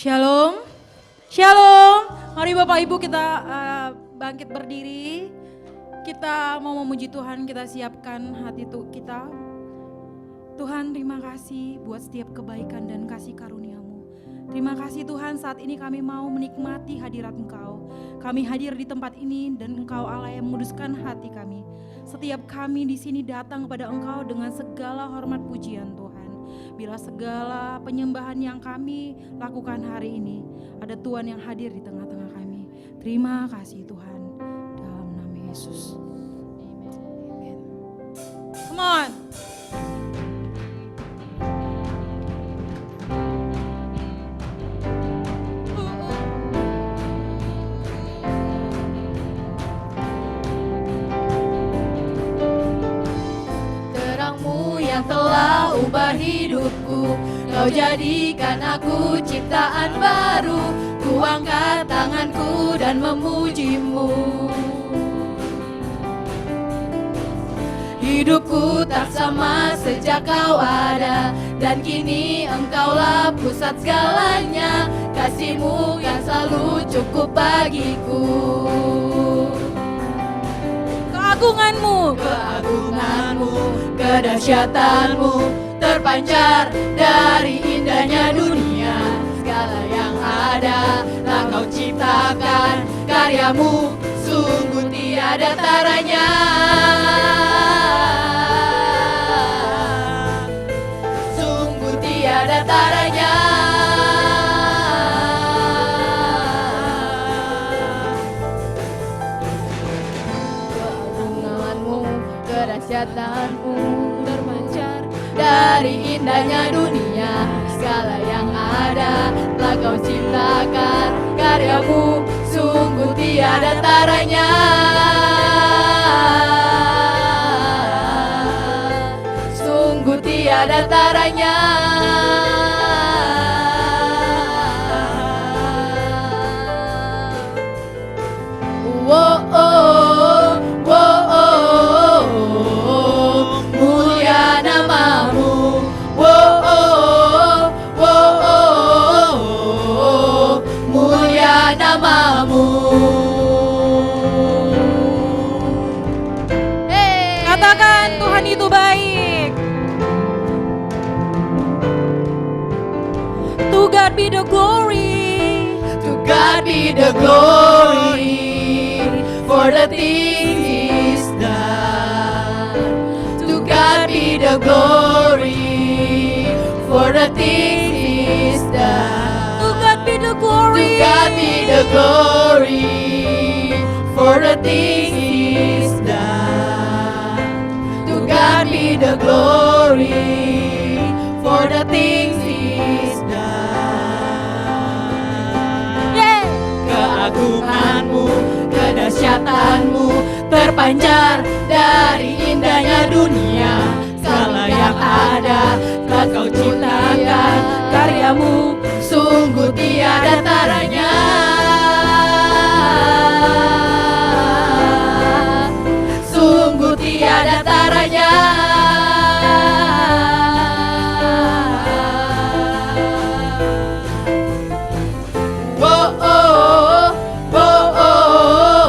Shalom, Shalom. Mari Bapak Ibu kita bangkit berdiri. Kita mau memuji Tuhan, kita siapkan hati kita. Tuhan, terima kasih buat setiap kebaikan dan kasih karunia-Mu. Terima kasih Tuhan, saat ini kami mau menikmati hadirat Engkau. Kami hadir di tempat ini dan Engkau Allah yang menguduskan hati kami. Setiap kami di sini datang kepada Engkau dengan segala hormat pujian Tuhan. Bila segala penyembahan yang kami lakukan hari ini, ada Tuhan yang hadir di tengah-tengah kami. Terima kasih Tuhan, dalam nama Yesus. Amen. Come on. Terangmu yang telah ubah hidupku, Kau jadikan aku ciptaan baru. Ku angkat tanganku dan memuji-Mu. Hidupku tak sama sejak Kau ada, dan kini Engkaulah pusat segalanya. Kasih-Mu yang selalu cukup bagiku. Keagungan-Mu, kedahsyatan-Mu terpancar dari indahnya dunia. Segala yang ada telah Kau ciptakan, karya-Mu sungguh tiada taranya. Sungguh tiada taranya. Kedahsyatan-Mu terpancar dari indahnya dunia. Segala yang ada telah Kau ciptakan, karya-Mu sungguh tiada taranya. Sungguh tiada taranya. Wow, oh, wow, oh, mulia nama-Mu. Wow, oh, wow, oh, mulia nama-Mu. Hey. katakan Tuhan itu baik. To God be the glory. To God be the glory for the things He's done. To God be the glory for the things He's done. To God be the To glory. God be the glory for the things He's done. To God be the glory for the things He's done. Yeah. Keagungan-Mu, kedahsyatan-Mu terpancar dari indahnya dunia. Segala yang ada telah Kau ciptakan, karya-Mu sungguh tiada taranya. Sungguh tiada taranya. Wow, oh, wow, oh,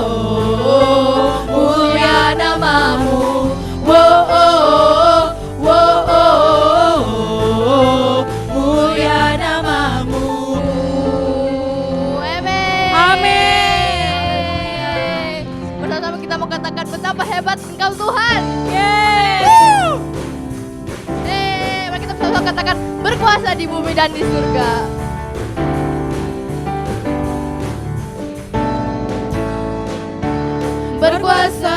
mulia nama-Mu. Wow, oh, mulia nama-Mu. Amin. Bersama kita mau katakan betapa hebat Engkau Tuhan. Yeah. Mari kita bersama katakan berkuasa di bumi dan di surga. Berkuasa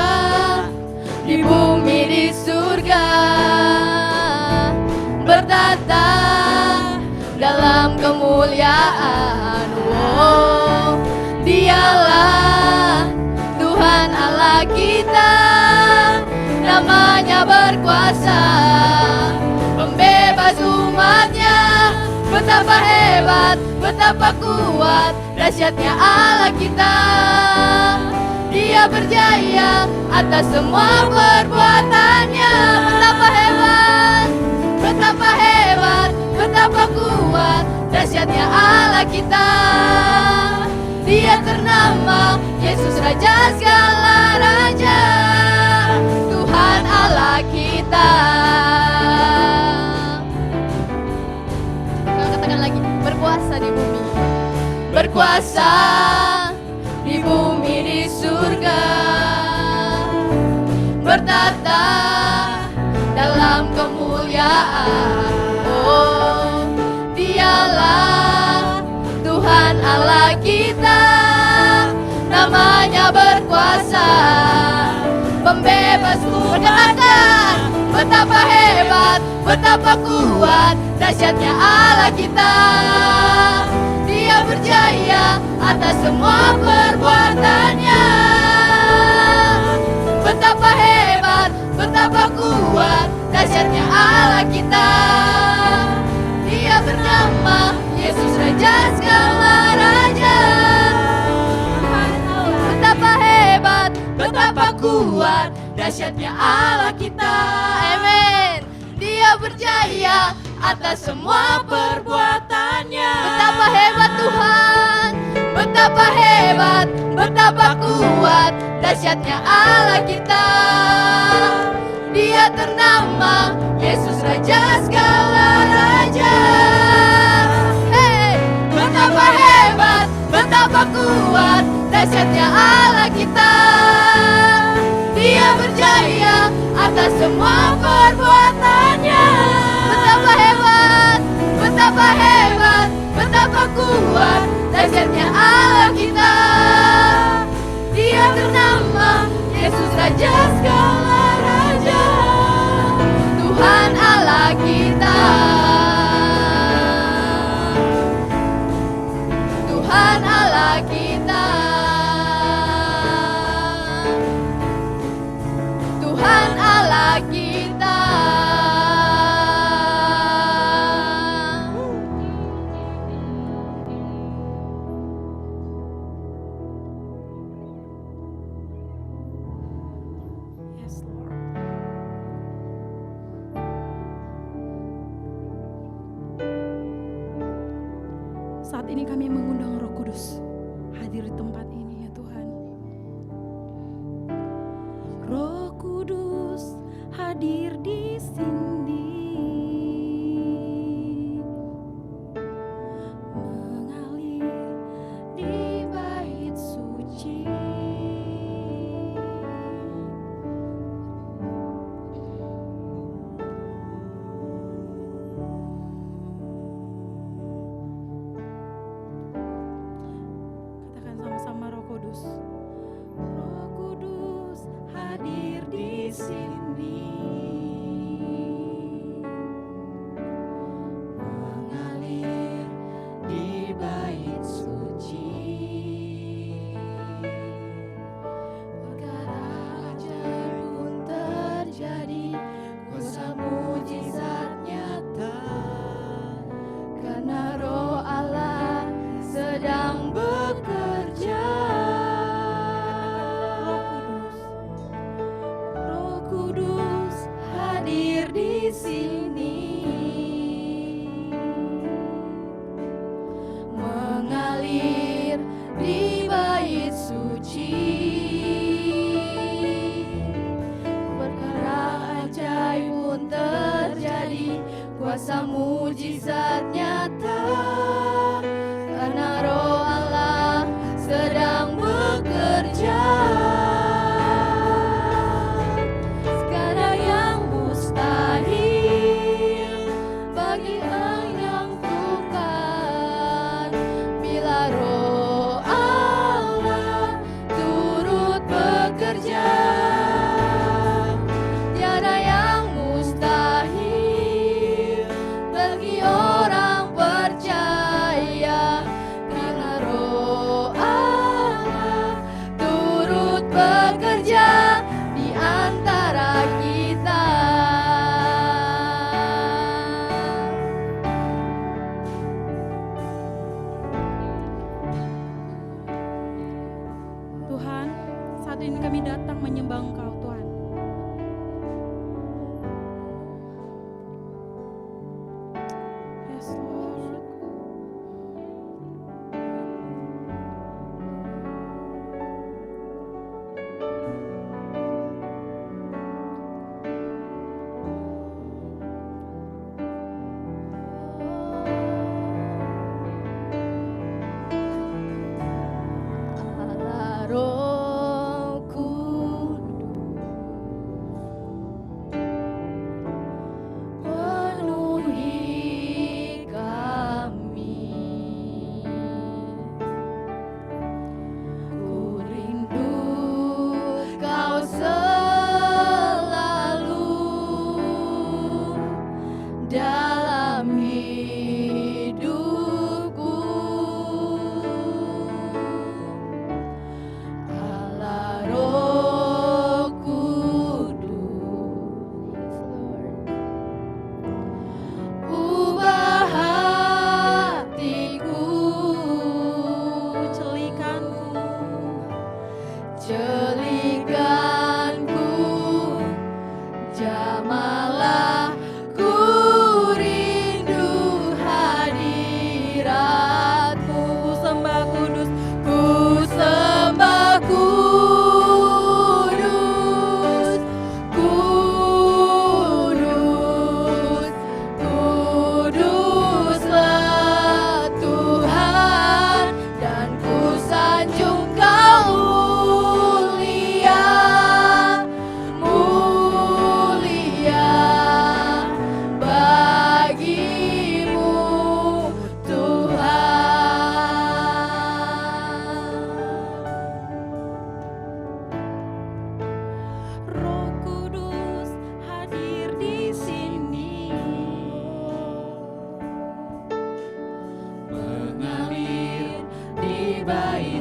di bumi di surga, bertata dalam kemuliaan. Oh, Dialah Tuhan Allah kita, namanya berkuasa, pembebas umatnya. Betapa hebat, betapa kuat, dahsyatnya Allah kita. Dia berjaya atas semua perbuatannya. Betapa hebat, betapa hebat, betapa kuat, dahsyatnya Allah kita. Dia ternama Yesus Raja segala raja, Tuhan Allah kita. Kita katakan lagi, berkuasa di bumi, berkuasa di bumi di surga, bertata dalam kemuliaan. Oh, Dialah Tuhan Allah kita, namanya berkuasa, pembebas perkataan. Betapa hebat, betapa kuat, dahsyatnya Allah kita. Dia berjaya atas semua perbuatannya. Betapa hebat, betapa kuat, dahsyatnya Allah kita. Dia bernama Yesus Raja segala raja. Betapa hebat, betapa kuat, dahsyatnya Allah kita. Amin. Dia berjaya atas semua perbuatannya. Betapa hebat Tuhan, betapa hebat, betapa kuat, dahsyatnya Allah kita. Dia ternama Yesus Raja segala raja. Hey, betapa hebat, betapa kuat, dahsyatnya Allah kita. Dia berjaya atas semua perbuatannya. Betapa hebat, betapa hebat, betapa kuat, dahsyatnya Allah kita. Dia bernama Yesus Raja segala raja, Tuhan Allah kita. Tuhan Allah kita. Tuhan Allah kita. Yes, Lord. Saat ini kami mengundang Roh Kudus hadir di tempat ini ya Tuhan. Roh Kudus hadir di sini, mengalir di bait suci. Katakan sama-sama, Roh Kudus. Roh Kudus hadir di sini, mengalir di bait suci. Perkara ajaib pun terjadi, kuasa mujizat nyata, karena Roh Allah sedang bekerja. Roh Kudus hadir di sini, mengalir di bait suci. Perkara ajaib pun terjadi, kuasa mujizat nyata, karena Roh Allah sedang bekerja. Segala yang mustahil bagi yang bukan, bila Roh Allah turut bekerja. Tiada yang mustahil bagi orang percaya, karena Roh Allah turut bekerja di antara kita. Tuhan, saat ini kami datang menyembah Engkau Tuhan. Yes Lord.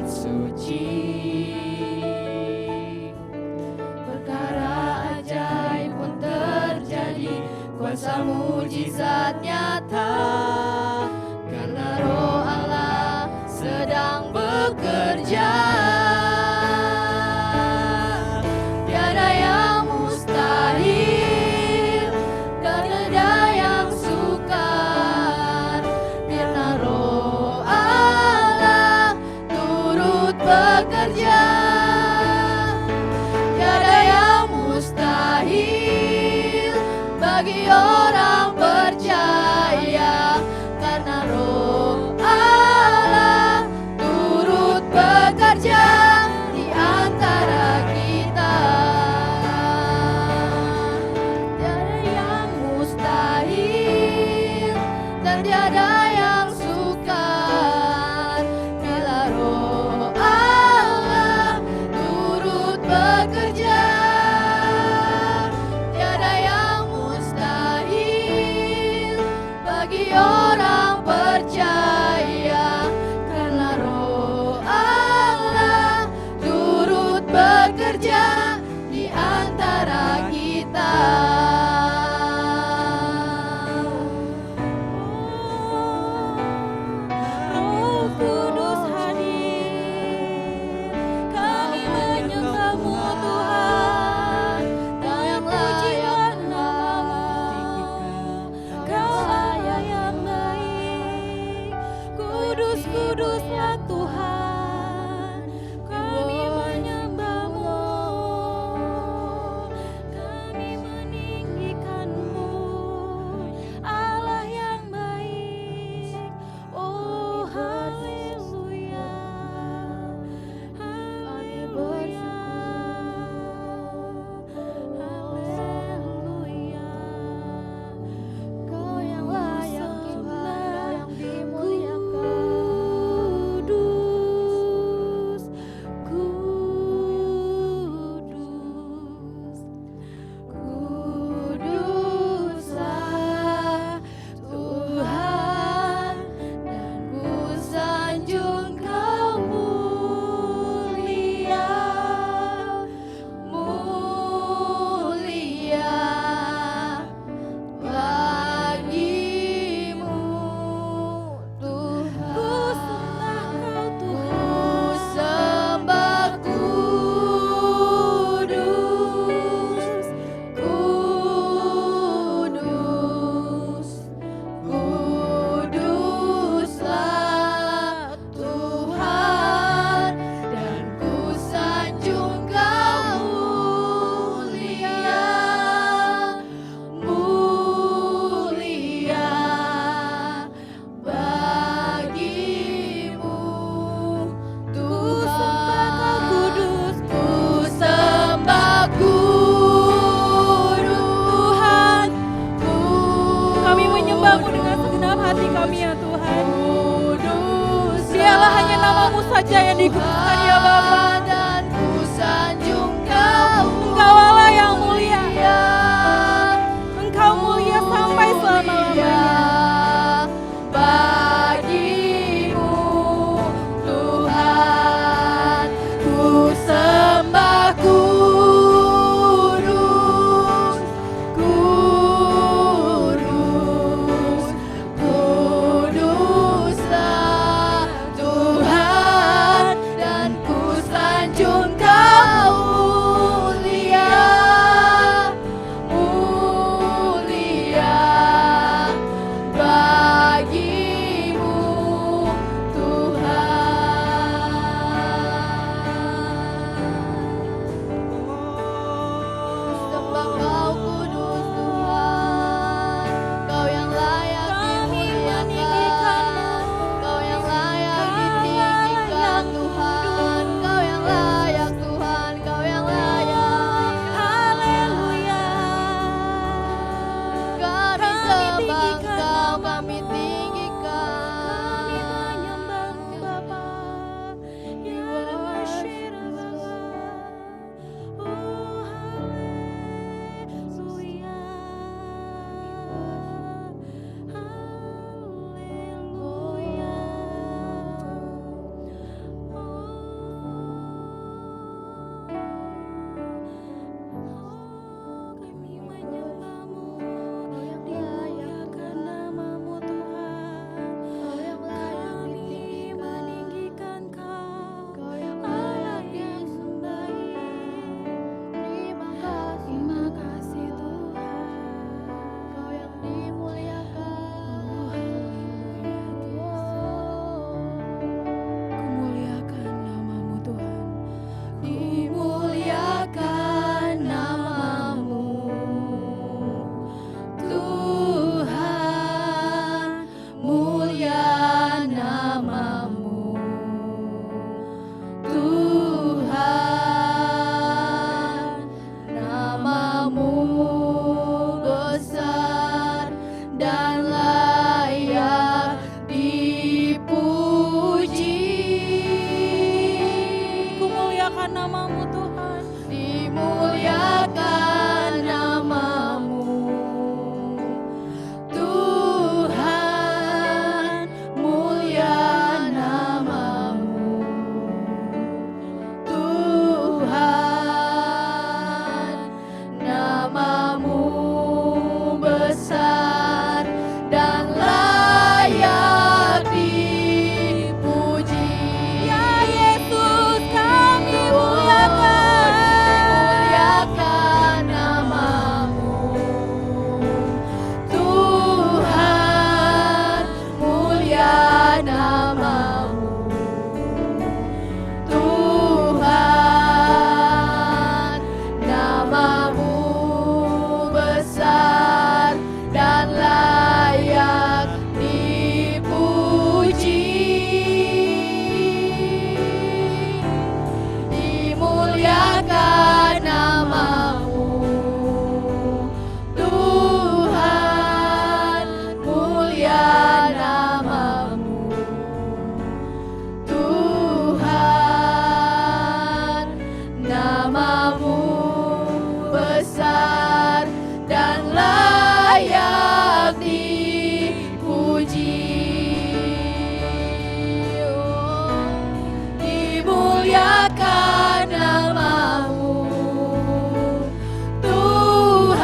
suci. Perkara ajaib pun terjadi, kuasa mujizat nyata, karena Roh Allah sedang bekerja. Tiada yang mustahil, dan tiada yang sukar, karena Roh Allah turut bekerja. Tiada yang mustahil bagi orang percaya, karena Roh Allah turut bekerja di antara kita. Tiada yang mustahil dan tiada yang sukar, bila Roh Allah turut bekerja. Tiada yang mustahil bagi orang percaya, karena Roh Allah turut bekerja di antara kita. Roh Kudus hadir, kami menyembah-Mu Tuhan, dengan pujian nama-Mu. Kaulah yang baik, kudus-kuduslah Tuhan, kami menyembah-Mu, kami meninggikan-Mu, Allah yang baik. Oh haleluya, haleluya, haleluya. Kau yang layak Tuhan, yang dimuliakan. Kudus, kudus, Kuduslah Tuhan, dan ku sanjung Kau mulia, mulia bagimu Tuhan. ku sembah Kau Ku Tuhan. sembah kudus, kudus, kuduslah Tuhan, dan ku sanjung Kau mulia, mulia bagimu Tuhan. Kudus, Ku sembah kudus Tuhan, kami menyembah-Mu dengan segenap hati kami ya Tuhan. kudus Dialah hanya nama-Mu saja yang dikuduskan ya Bapa. dan ku sanjung Kau Engkau Allah yang mulia, mulia, Engkau mulia sampai selama-lamanya. bagimu Tuhan. Ku sembah kudus, kudus, kuduslah Tuhan, dan ku muliakan namamu. Tuhan,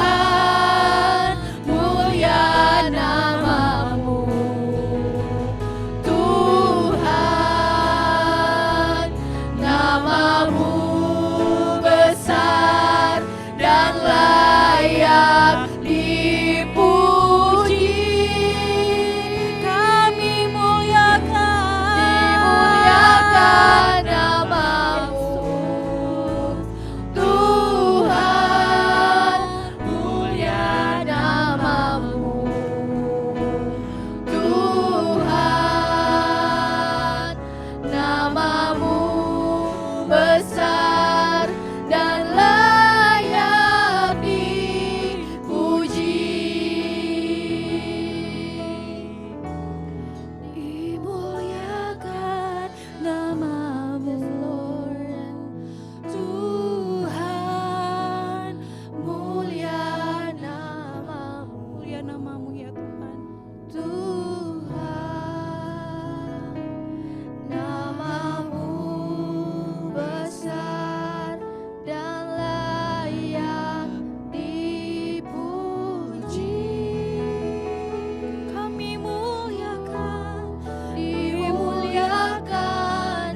mulia namamu. Tuhan, namamu besar dan layak dipuji. Kami muliakan, Dimuliakan namamu. Tuhan, mulia namamu. Tuhan, namamu besar dan layak dipuji. Dimuliakan namamu, Tuhan, mulia namamu. mulia namamu ya Tuhan. Tuhan, namamu besar dan layak dipuji. Kami muliakan, Dimuliakan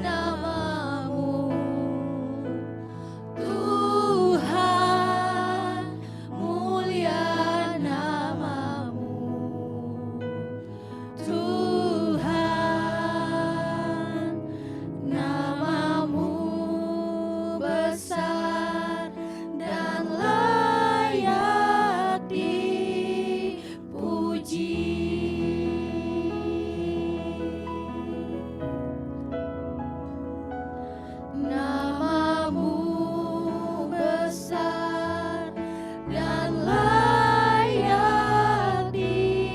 namamu. Tuhan, mulia namamu. Tuhan, namamu besar dan layak dipuji. Namamu besar dan layak dipuji.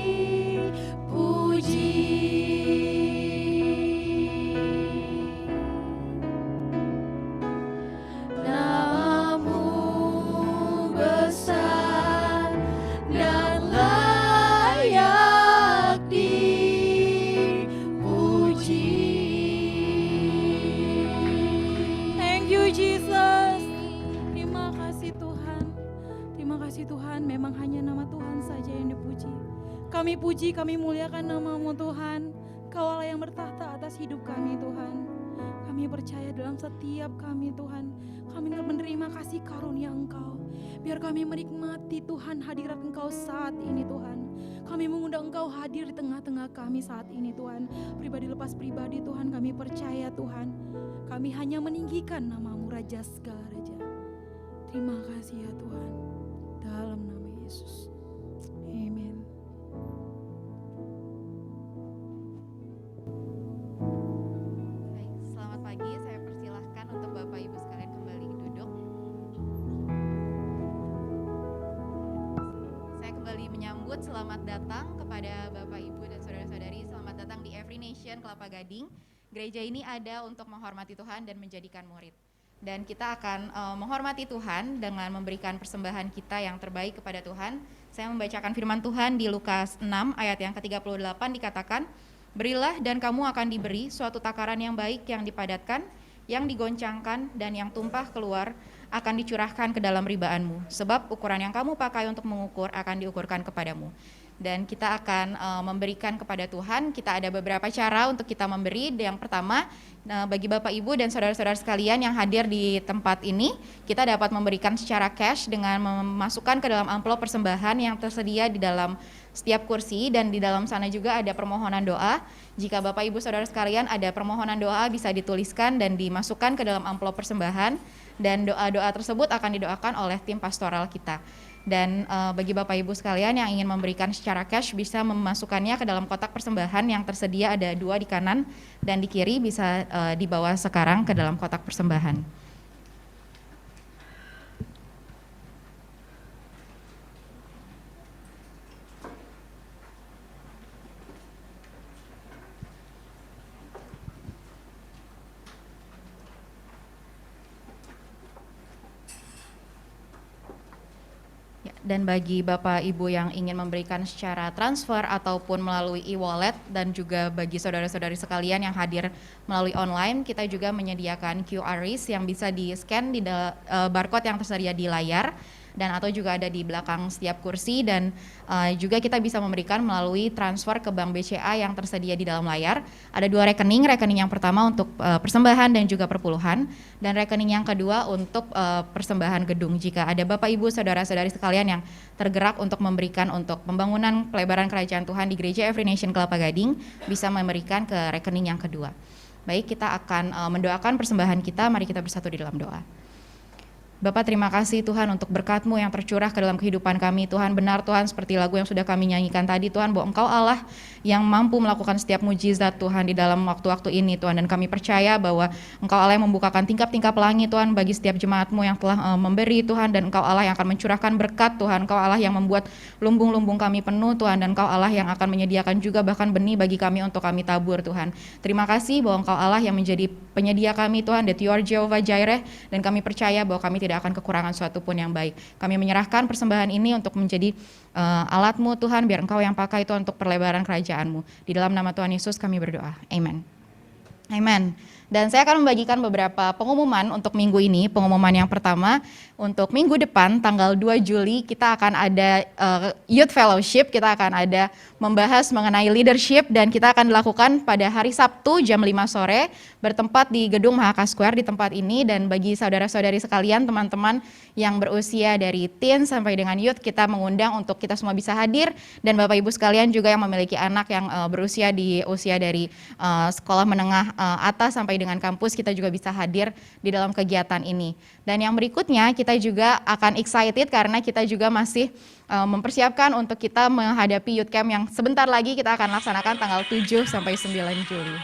Namamu besar dan layak dipuji. thank you Jesus. Terima kasih Tuhan. Terima kasih Tuhan, memang hanya nama Tuhan saja yang dipuji. Kami puji, kami muliakan namamu Tuhan. Kau Allah yang bertahta atas hidup kami Tuhan. Kami percaya dalam setiap kami Tuhan. Kami menerima kasih karunia Engkau. Biar kami menikmati Tuhan hadirat Engkau saat ini Tuhan. Kami mengundang Engkau hadir di tengah-tengah kami saat ini Tuhan. Pribadi lepas pribadi Tuhan, kami percaya Tuhan. Kami hanya meninggikan namamu Raja segala Raja. Terima kasih ya Tuhan. Dalam nama Yesus. Amin. Baik, selamat pagi. Saya persilahkan untuk Bapak Ibu sekalian kembali duduk. Saya kembali menyambut selamat datang kepada Bapak Ibu dan saudara-saudari. Selamat datang di Every Nation Kelapa Gading. Gereja ini ada untuk menghormati Tuhan dan menjadikan murid. Dan kita akan menghormati Tuhan dengan memberikan persembahan kita yang terbaik kepada Tuhan. Saya membacakan firman Tuhan di Lukas 6 ayat yang ke-38 dikatakan, "Berilah dan kamu akan diberi suatu takaran yang baik yang dipadatkan, yang digoncangkan dan yang tumpah keluar akan dicurahkan ke dalam ribaanmu. Sebab ukuran yang kamu pakai untuk mengukur akan diukurkan kepadamu." Dan kita akan memberikan kepada Tuhan. Kita ada beberapa cara untuk kita memberi. Yang pertama, bagi Bapak Ibu dan saudara-saudara sekalian yang hadir di tempat ini, kita dapat memberikan secara cash dengan memasukkan ke dalam amplop persembahan yang tersedia di dalam setiap kursi, dan di dalam sana juga ada permohonan doa. Jika Bapak Ibu saudara sekalian ada permohonan doa, bisa dituliskan dan dimasukkan ke dalam amplop persembahan, dan doa-doa tersebut akan didoakan oleh tim pastoral kita. Dan bagi Bapak Ibu sekalian yang ingin memberikan secara cash, bisa memasukkannya ke dalam kotak persembahan yang tersedia, ada 2 di kanan dan di kiri, bisa dibawa sekarang ke dalam kotak persembahan. Dan bagi Bapak Ibu yang ingin memberikan secara transfer ataupun melalui e-wallet, dan juga bagi saudara-saudari sekalian yang hadir melalui online, kita juga menyediakan QRIS yang bisa di-scan di barcode yang tersedia di layar, dan atau juga ada di belakang setiap kursi, dan juga kita bisa memberikan melalui transfer ke Bank BCA yang tersedia di dalam layar. Ada 2 rekening yang pertama untuk persembahan dan juga perpuluhan, dan rekening yang kedua untuk persembahan gedung. Jika ada Bapak Ibu saudara-saudari sekalian yang tergerak untuk memberikan untuk pembangunan pelebaran kerajaan Tuhan di Gereja Every Nation Kelapa Gading, bisa memberikan ke rekening yang kedua. Baik, kita akan mendoakan persembahan kita. Mari kita bersatu di dalam doa. Bapak, terima kasih Tuhan untuk berkat-Mu yang tercurah ke dalam kehidupan kami. Tuhan, benar Tuhan, seperti lagu yang sudah kami nyanyikan tadi Tuhan, bahwa Engkau Allah yang mampu melakukan setiap mujizat Tuhan di dalam waktu-waktu ini Tuhan. Dan kami percaya bahwa Engkau Allah yang membukakan tingkap-tingkap langit Tuhan bagi setiap jemaat-Mu yang telah memberi Tuhan. Dan Engkau Allah yang akan mencurahkan berkat Tuhan. Engkau Allah yang membuat lumbung-lumbung kami penuh Tuhan. Dan Engkau Allah yang akan menyediakan juga bahkan benih bagi kami untuk kami tabur Tuhan. Terima kasih bahwa Engkau Allah yang menjadi penyedia kami Tuhan, that you are Jehovah Jireh. Dan kami percaya bahwa kami tidak akan kekurangan suatu pun yang baik. Kami menyerahkan persembahan ini untuk menjadi alat-Mu Tuhan, biar Engkau yang pakai Tuhan untuk perlebaran kerajaan-Mu. Di dalam nama Tuhan Yesus kami berdoa. Amen. Amen. Dan saya akan membagikan beberapa pengumuman untuk minggu ini. Pengumuman yang pertama, untuk minggu depan tanggal 2 Juli kita akan ada Youth Fellowship, kita akan ada membahas mengenai leadership, dan kita akan dilakukan pada hari Sabtu jam 5 sore bertempat di Gedung Mahaka Square di tempat ini. Dan bagi saudara-saudari sekalian, teman-teman yang berusia dari teen sampai dengan youth, kita mengundang untuk kita semua bisa hadir, dan Bapak Ibu sekalian juga yang memiliki anak yang berusia di usia dari sekolah menengah atas sampai dengan kampus, kita juga bisa hadir di dalam kegiatan ini. Dan yang berikutnya, kita juga akan excited karena kita juga masih mempersiapkan untuk kita menghadapi Youth Camp yang sebentar lagi kita akan laksanakan tanggal 7 sampai 9 Juli.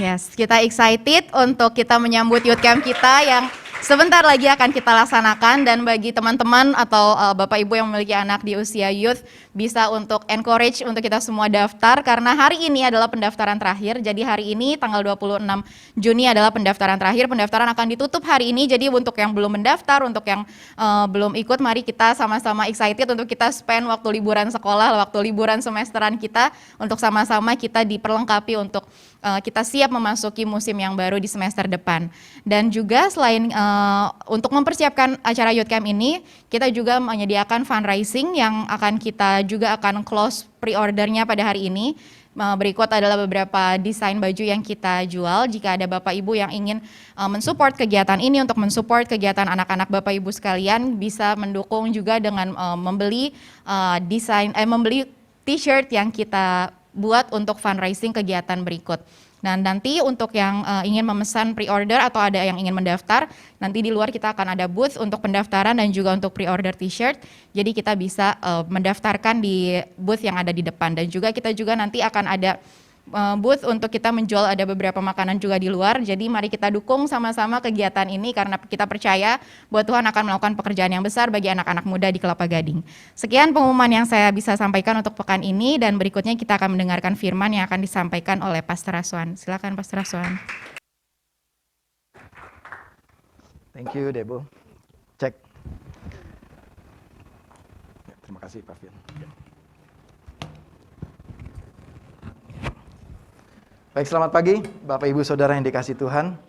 Yes, kita excited untuk kita menyambut Youth Camp kita yang sebentar lagi akan kita laksanakan. Dan bagi teman-teman atau Bapak Ibu yang memiliki anak di usia youth, bisa untuk encourage untuk kita semua daftar, karena hari ini adalah pendaftaran terakhir. Jadi hari ini tanggal 26 Juni adalah pendaftaran terakhir. Pendaftaran akan ditutup hari ini. Jadi untuk yang belum mendaftar, untuk yang belum ikut, mari kita sama-sama excited untuk kita spend waktu liburan sekolah, waktu liburan semesteran kita, untuk sama-sama kita diperlengkapi untuk kita siap memasuki musim yang baru di semester depan. Dan juga selain untuk mempersiapkan acara Youth Camp ini, kita juga menyediakan fundraising yang akan kita juga akan close pre-ordernya pada hari ini. Berikut adalah beberapa desain baju yang kita jual. Jika ada Bapak Ibu yang ingin mensupport kegiatan ini, untuk mensupport kegiatan anak-anak Bapak Ibu sekalian, bisa mendukung juga dengan membeli membeli t-shirt yang kita buat untuk fundraising kegiatan berikut. Dan nanti untuk yang ingin memesan pre-order atau ada yang ingin mendaftar, nanti di luar kita akan ada booth untuk pendaftaran dan juga untuk pre-order t-shirt. Jadi kita bisa mendaftarkan di booth yang ada di depan. Dan juga kita juga nanti akan ada booth untuk kita menjual ada beberapa makanan juga di luar. Jadi mari kita dukung sama-sama kegiatan ini, karena kita percaya bahwa Tuhan akan melakukan pekerjaan yang besar bagi anak-anak muda di Kelapa Gading. Sekian pengumuman yang saya bisa sampaikan untuk pekan ini, dan berikutnya kita akan mendengarkan firman yang akan disampaikan oleh Pastor Aswan. Silakan Pastor Aswan. Thank you Debo. Cek. Terima kasih Pak Fian. Baik, selamat pagi Bapak Ibu Saudara yang dikasihi Tuhan.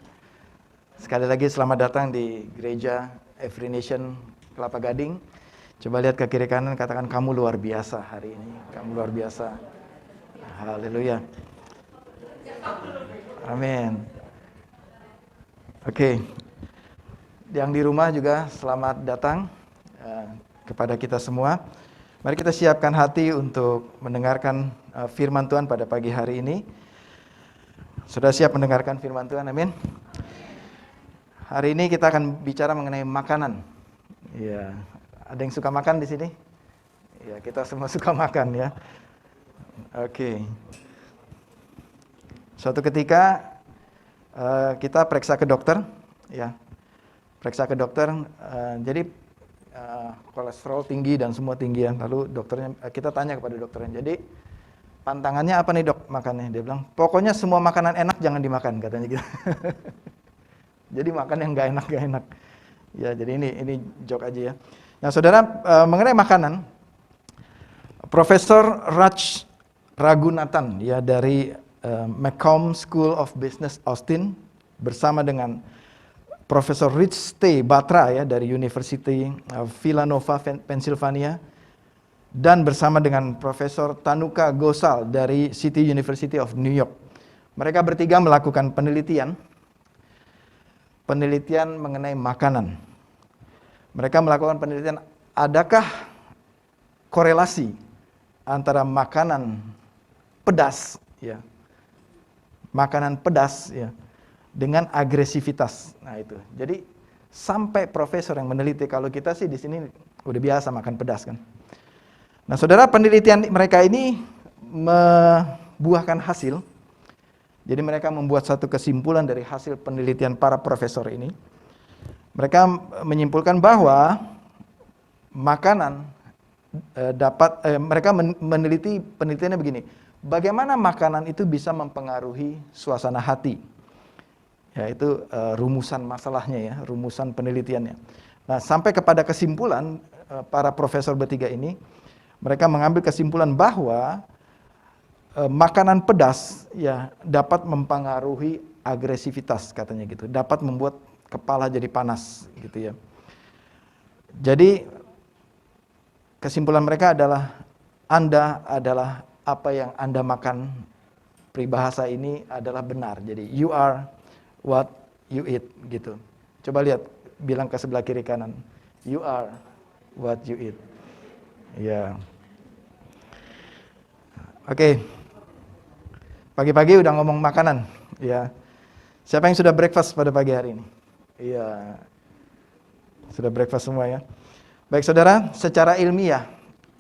Sekali lagi selamat datang di Gereja Every Nation Kelapa Gading. Coba lihat ke kiri kanan, katakan kamu luar biasa hari ini. Kamu luar biasa. Haleluya. Amin. Oke. Yang di rumah juga selamat datang kepada kita semua. Mari kita siapkan hati untuk mendengarkan firman Tuhan pada pagi hari ini. Sudah siap mendengarkan firman Tuhan? Amin. Hari ini kita akan bicara mengenai makanan. Ya, ada yang suka makan di sini? Ya, kita semua suka makan ya. Oke. Suatu ketika kita periksa ke dokter, ya, periksa ke dokter. Jadi kolesterol tinggi dan semua tinggi ya. Lalu dokternya, kita tanya kepada dokternya. Jadi pantangannya apa nih dok makannya? Dia bilang, pokoknya semua makanan enak jangan dimakan katanya gitu. Jadi makan yang nggak enak. Ya, jadi ini joke aja ya. Nah, saudara, mengenai makanan, Profesor Raj Raghunathan ya dari McCombs School of Business Austin bersama dengan Profesor Rich T. Batra ya dari University of Villanova, Pennsylvania, dan bersama dengan Profesor Tanuka Gosal dari City University of New York. Mereka bertiga melakukan penelitian mengenai makanan. Mereka melakukan penelitian, adakah korelasi antara makanan pedas ya, dengan agresivitas. Nah itu. Jadi sampai profesor yang meneliti, kalau kita sih di sini udah biasa makan pedas kan. Nah, saudara, penelitian mereka ini membuahkan hasil. Jadi mereka membuat satu kesimpulan dari hasil penelitian para profesor ini. Mereka menyimpulkan bahwa makanan mereka meneliti penelitiannya begini. Bagaimana makanan itu bisa mempengaruhi suasana hati? Ya, itu rumusan masalahnya ya, rumusan penelitiannya. Nah, sampai kepada kesimpulan para profesor bertiga ini, mereka mengambil kesimpulan bahwa makanan pedas ya dapat mempengaruhi agresivitas katanya gitu, dapat membuat kepala jadi panas gitu ya. Jadi kesimpulan mereka adalah Anda adalah apa yang Anda makan. Peribahasa ini adalah benar. Jadi you are what you eat gitu. Coba lihat, bilang ke sebelah kiri kanan, you are what you eat. Ya. Oke. Pagi-pagi udah ngomong makanan, ya. Siapa yang sudah breakfast pada pagi hari ini? Iya. Sudah breakfast semua ya. Baik saudara, secara ilmiah,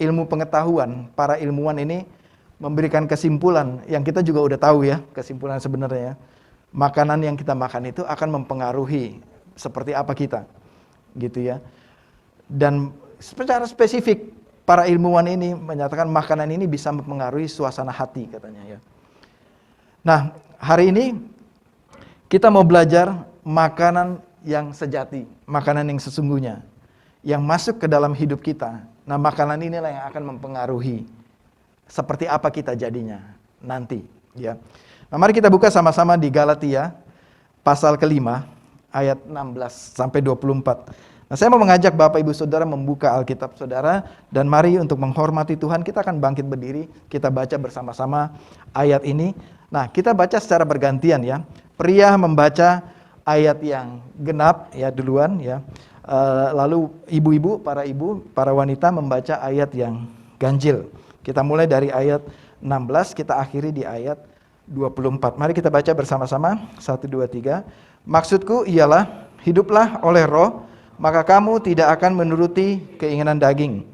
ilmu pengetahuan, para ilmuwan ini memberikan kesimpulan yang kita juga udah tahu ya, kesimpulan sebenarnya ya. Makanan yang kita makan itu akan mempengaruhi seperti apa kita, gitu ya. Dan secara spesifik, para ilmuwan ini menyatakan makanan ini bisa mempengaruhi suasana hati katanya ya. Nah, hari ini kita mau belajar makanan yang sejati, makanan yang sesungguhnya, yang masuk ke dalam hidup kita. Nah, makanan inilah yang akan mempengaruhi seperti apa kita jadinya nanti, ya. Nah, mari kita buka sama-sama di Galatia pasal ke-5 ayat 16 sampai 24. Nah, saya mau mengajak Bapak Ibu Saudara membuka Alkitab Saudara, dan mari untuk menghormati Tuhan kita akan bangkit berdiri, kita baca bersama-sama ayat ini. Nah, kita baca secara bergantian ya. Pria membaca ayat yang genap ya duluan ya. Lalu ibu-ibu, para wanita membaca ayat yang ganjil. Kita mulai dari ayat 16, kita akhiri di ayat 24. Mari kita baca bersama-sama. 1, 2, 3. Maksudku ialah, hiduplah oleh roh, maka kamu tidak akan menuruti keinginan daging.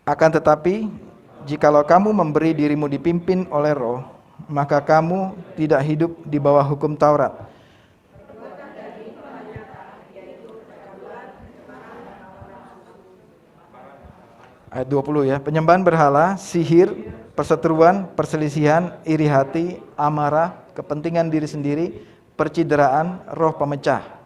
Akan tetapi, jikalau kamu memberi dirimu dipimpin oleh roh, maka kamu tidak hidup di bawah hukum Taurat. Ayat 20 ya, penyembahan berhala, sihir, perseteruan, perselisihan, iri hati, amarah, kepentingan diri sendiri, percideraan, roh pemecah.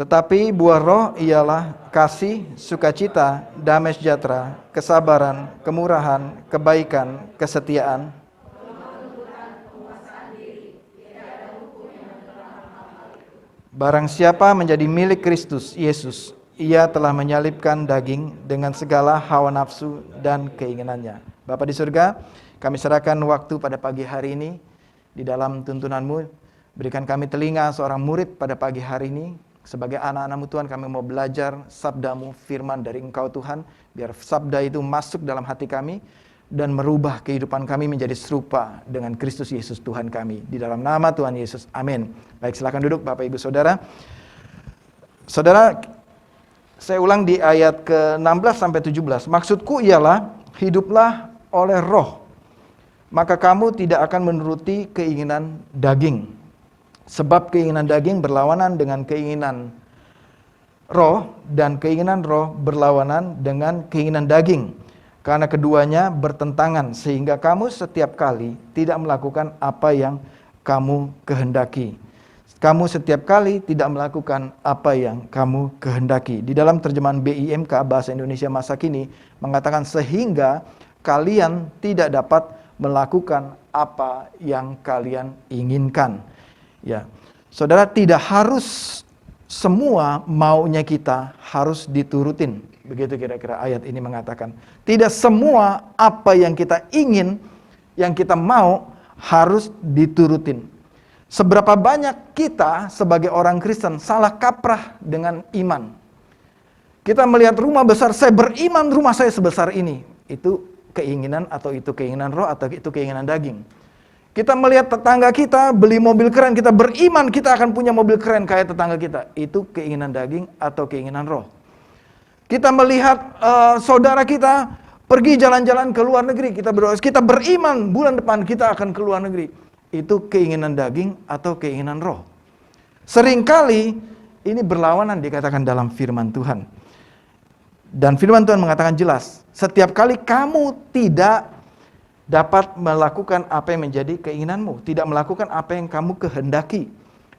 Tetapi buah roh ialah kasih, sukacita, damai sejahtera, kesabaran, kemurahan, kebaikan, kesetiaan. Barang siapa menjadi milik Kristus Yesus, ia telah menyalibkan daging dengan segala hawa nafsu dan keinginannya. Bapa di surga, kami serahkan waktu pada pagi hari ini di dalam tuntunan-Mu. Berikan kami telinga seorang murid pada pagi hari ini, Sebagai anak-anak-Mu Tuhan, kami mau belajar sabda-Mu, firman dari Engkau Tuhan, biar sabda itu masuk dalam hati kami dan merubah kehidupan kami menjadi serupa dengan Kristus Yesus Tuhan kami. Di dalam nama Tuhan Yesus, amin. Baik, silakan duduk Bapak Ibu Saudara. Saudara, saya ulang di ayat ke-16 sampai 17. Maksudku ialah, hiduplah oleh roh, maka kamu tidak akan menuruti keinginan daging. Sebab keinginan daging berlawanan dengan keinginan roh, dan keinginan roh berlawanan dengan keinginan daging. Karena keduanya bertentangan, sehingga kamu setiap kali tidak melakukan apa yang kamu kehendaki. Kamu setiap kali tidak melakukan apa yang kamu kehendaki. Di dalam terjemahan BIMK, Bahasa Indonesia Masa Kini, mengatakan sehingga kalian tidak dapat melakukan apa yang kalian inginkan. Ya, saudara, tidak harus semua maunya kita harus diturutin. Begitu kira-kira ayat ini mengatakan. Tidak semua apa yang kita ingin, yang kita mau harus diturutin. Seberapa banyak kita sebagai orang Kristen salah kaprah dengan iman. Kita melihat rumah besar, saya beriman rumah saya sebesar ini. Itu keinginan, atau itu keinginan roh, atau itu keinginan daging. Kita melihat tetangga kita beli mobil keren, kita beriman kita akan punya mobil keren kayak tetangga kita. Itu keinginan daging atau keinginan roh. Kita melihat saudara kita pergi jalan-jalan ke luar negeri, kita berdoa, kita beriman bulan depan kita akan ke luar negeri. Itu keinginan daging atau keinginan roh. Seringkali ini berlawanan dikatakan dalam firman Tuhan. Dan firman Tuhan mengatakan jelas, setiap kali kamu tidak dapat melakukan apa yang menjadi keinginanmu, tidak melakukan apa yang kamu kehendaki.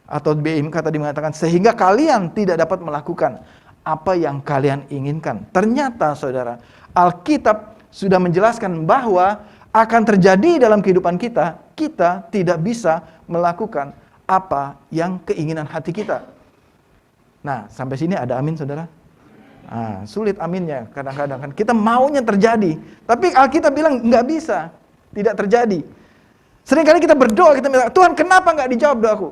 Atau BIMK tadi mengatakan, sehingga kalian tidak dapat melakukan apa yang kalian inginkan. Ternyata saudara, Alkitab sudah menjelaskan bahwa akan terjadi dalam kehidupan kita, kita tidak bisa melakukan apa yang keinginan hati kita. Nah, sampai sini ada amin saudara? Nah, sulit aminnya kadang-kadang kan. Kita maunya terjadi, tapi Alkitab bilang nggak bisa, tidak terjadi. Seringkali kita berdoa, kita minta, Tuhan kenapa nggak dijawab doaku?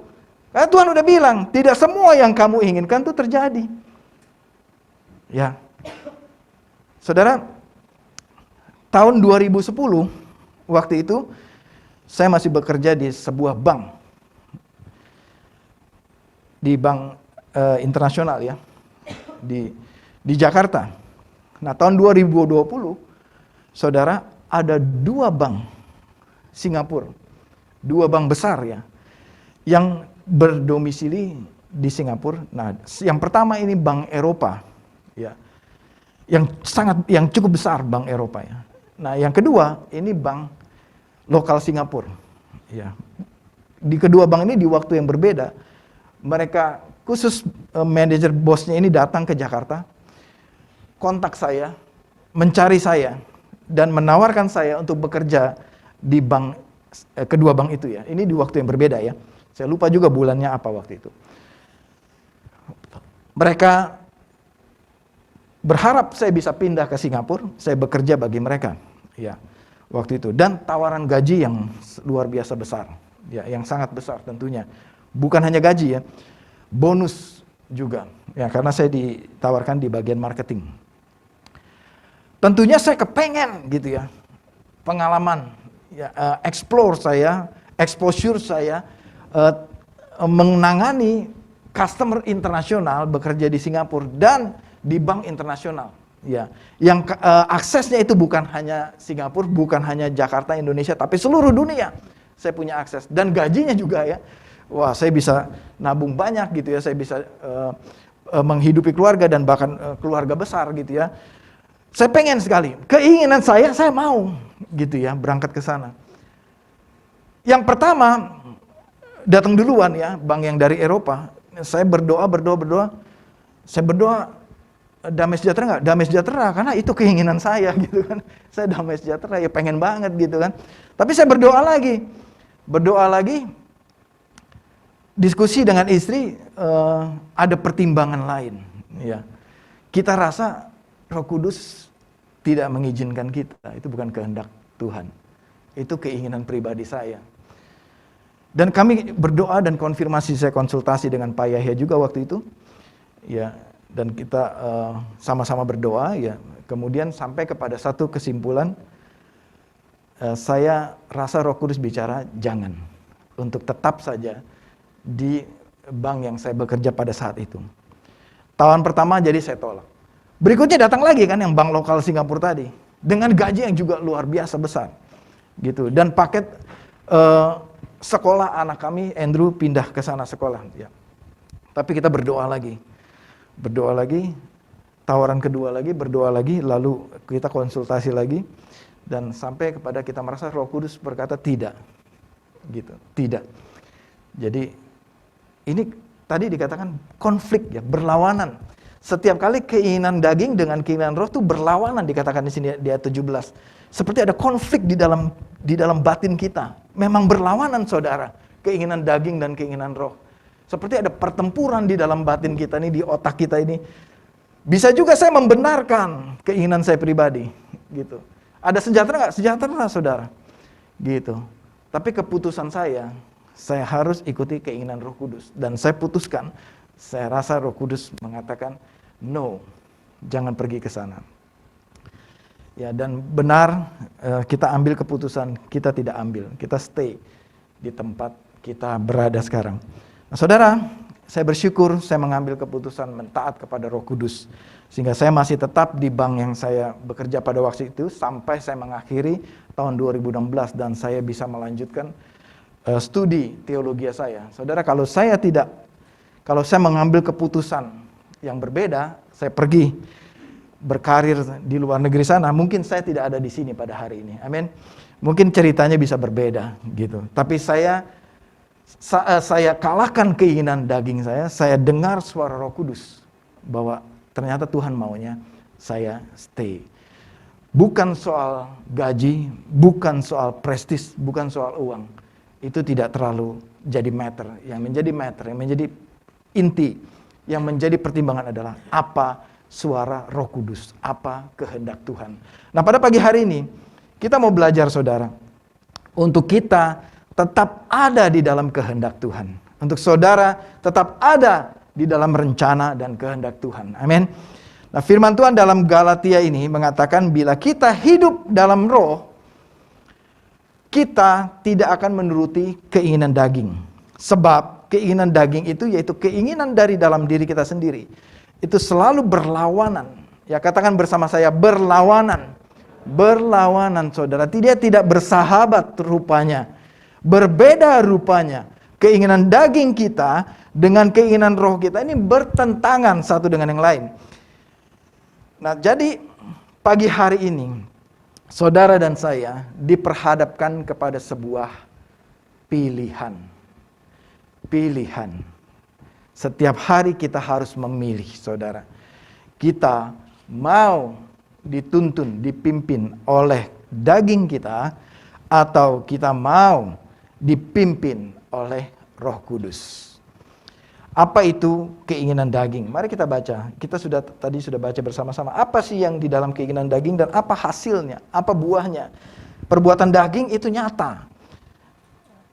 Karena Tuhan udah bilang, tidak semua yang kamu inginkan itu terjadi. Ya, saudara, tahun 2010, waktu itu saya masih bekerja di sebuah bank, di bank internasional ya, di Jakarta. Nah, tahun 2020, saudara, ada 2 bank Singapura, 2 bank besar ya, yang berdomisili di Singapura. Nah, yang pertama ini Bank Eropa, ya, yang cukup besar Bank Eropa ya. Nah, yang kedua ini bank lokal Singapura, ya. Di kedua bank ini di waktu yang berbeda, mereka khusus manajer bosnya ini datang ke Jakarta, kontak saya, mencari saya, dan menawarkan saya untuk bekerja di bank kedua bank itu ya. Ini di waktu yang berbeda ya. Saya lupa juga bulannya apa waktu itu. Mereka berharap saya bisa pindah ke Singapura, saya bekerja bagi mereka. Ya, waktu itu. Dan tawaran gaji yang luar biasa besar. Ya, yang sangat besar tentunya. Bukan hanya gaji ya, bonus juga. Ya, karena saya ditawarkan di bagian marketing. Tentunya saya kepengen gitu ya, pengalaman, ya, explore saya, exposure saya, menangani customer internasional, bekerja di Singapura dan di bank internasional. Ya, yang aksesnya itu bukan hanya Singapura, bukan hanya Jakarta, Indonesia, tapi seluruh dunia. Saya punya akses dan gajinya juga ya. Wah, saya bisa nabung banyak gitu ya, saya bisa menghidupi keluarga dan bahkan keluarga besar gitu ya. Saya pengen sekali, keinginan saya mau gitu ya, berangkat ke sana. Yang pertama, datang duluan ya, bank yang dari Eropa. Saya berdoa. Saya berdoa, damai sejahtera nggak? Damai sejahtera, karena itu keinginan saya gitu kan. Saya damai sejahtera, ya pengen banget gitu kan. Tapi saya berdoa lagi, diskusi dengan istri, ada pertimbangan lain. Ya, kita rasa Roh Kudus tidak mengizinkan kita, itu bukan kehendak Tuhan. Itu keinginan pribadi saya. Dan kami berdoa dan konfirmasi, saya konsultasi dengan Pak Yahya juga waktu itu. ya, dan kita sama-sama berdoa, ya. Kemudian sampai kepada satu kesimpulan, saya rasa Roh Kudus bicara jangan, untuk tetap saja di bank yang saya bekerja pada saat itu. Tahun pertama jadi saya tolak. Berikutnya datang lagi kan yang bank lokal Singapura tadi, dengan gaji yang juga luar biasa besar, gitu. Dan paket sekolah anak kami, Andrew, pindah ke sana sekolah. Ya. Tapi kita berdoa lagi, tawaran kedua lagi, berdoa lagi, lalu kita konsultasi lagi, dan sampai kepada kita merasa Roh Kudus berkata tidak, gitu, tidak. Jadi ini tadi dikatakan konflik, ya, berlawanan. Setiap kali keinginan daging dengan keinginan roh itu berlawanan, dikatakan di sini di ayat 17. Seperti ada konflik di dalam batin kita. Memang berlawanan, saudara, keinginan daging dan keinginan roh. Seperti ada pertempuran di dalam batin kita ini, di otak kita ini. Bisa juga saya membenarkan keinginan saya pribadi, gitu. Ada sejahtera nggak? Sejahtera, saudara, gitu. Tapi keputusan saya harus ikuti keinginan Roh Kudus. Dan saya putuskan, saya rasa Roh Kudus mengatakan, no, jangan pergi ke sana. Ya, dan benar, kita ambil keputusan, kita tidak ambil, kita stay di tempat kita berada sekarang. Nah, saudara, saya bersyukur saya mengambil keputusan mentaat kepada Roh Kudus. Sehingga saya masih tetap di bank yang saya bekerja pada waktu itu sampai saya mengakhiri tahun 2016 dan saya bisa melanjutkan studi teologi saya. Saudara, kalau saya mengambil keputusan yang berbeda, saya pergi berkarir di luar negeri sana, mungkin saya tidak ada di sini pada hari ini. Amin. Mungkin ceritanya bisa berbeda gitu. Tapi saya kalahkan keinginan daging saya dengar suara Roh Kudus bahwa ternyata Tuhan maunya saya stay. Bukan soal gaji, bukan soal prestis, bukan soal uang. Itu tidak terlalu jadi matter. Yang menjadi matter, yang menjadi inti, yang menjadi pertimbangan adalah apa suara Roh Kudus, apa kehendak Tuhan. Nah, pada pagi hari ini kita mau belajar, saudara, untuk kita tetap ada di dalam kehendak Tuhan. Untuk saudara tetap ada di dalam rencana dan kehendak Tuhan. Amin. Nah, firman Tuhan dalam Galatia ini mengatakan bila kita hidup dalam roh, kita tidak akan menuruti keinginan daging. Sebab keinginan daging itu yaitu keinginan dari dalam diri kita sendiri. Itu selalu berlawanan. Ya, katakan bersama saya, berlawanan. Berlawanan, saudara. Dia tidak bersahabat rupanya. Berbeda rupanya. Keinginan daging kita dengan keinginan roh kita ini bertentangan satu dengan yang lain. Nah, jadi pagi hari ini saudara dan saya diperhadapkan kepada sebuah pilihan. Pilihan. Setiap hari kita harus memilih, saudara. Kita mau dituntun, dipimpin oleh daging kita, atau kita mau dipimpin oleh Roh Kudus. Apa itu keinginan daging? Mari kita baca. Kita tadi sudah baca bersama-sama. Apa sih yang di dalam keinginan daging dan apa hasilnya? Apa buahnya? Perbuatan daging itu nyata.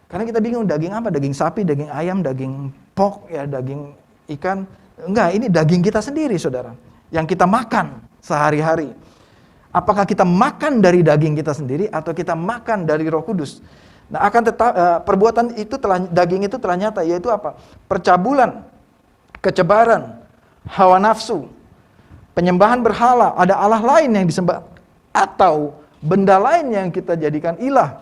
Karena kita bingung daging apa? Daging sapi, daging ayam, daging pork, ya, daging ikan. Enggak, ini daging kita sendiri, saudara. Yang kita makan sehari-hari. Apakah kita makan dari daging kita sendiri atau kita makan dari Roh Kudus? Nah, akan tetap perbuatan itu daging itu telah nyata, yaitu apa? Percabulan, kecebaran, hawa nafsu, penyembahan berhala, ada Allah lain yang disembah, atau benda lain yang kita jadikan ilah,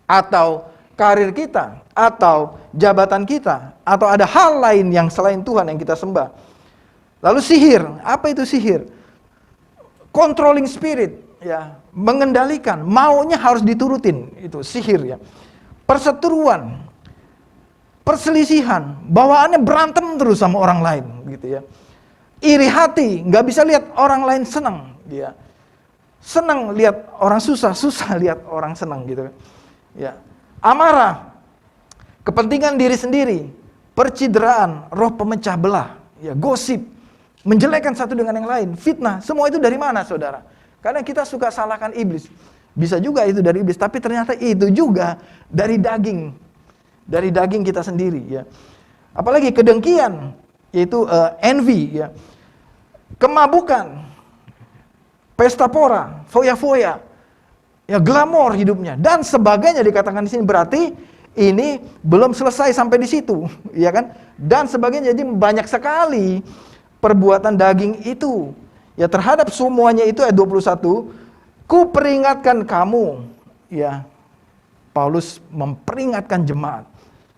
atau karir kita, atau jabatan kita, atau ada hal lain yang selain Tuhan yang kita sembah. Lalu sihir, apa itu sihir? Controlling spirit. Ya, mengendalikan, maunya harus diturutin, itu sihir, ya. Perseteruan, perselisihan, bawaannya berantem terus sama orang lain, gitu ya. Iri hati, nggak bisa lihat orang lain senang, ya. Senang lihat orang susah, susah lihat orang senang, gitu. Ya, amarah, kepentingan diri sendiri, percideraan, roh pemecah belah, ya, gosip, menjelekkan satu dengan yang lain, fitnah, semua itu dari mana, saudara? Karena kita suka salahkan iblis. Bisa juga itu dari iblis, tapi ternyata itu juga dari daging. Dari daging kita sendiri, ya. Apalagi kedengkian, yaitu envy, ya, kemabukan, pesta pora, foya-foya, ya, glamor hidupnya dan sebagainya dikatakan di sini. Berarti ini belum selesai sampai di situ, ya kan? Dan sebagainya. Jadi banyak sekali perbuatan daging itu. Ya, terhadap semuanya itu ayat 21, ku peringatkan kamu, ya. Paulus memperingatkan jemaat.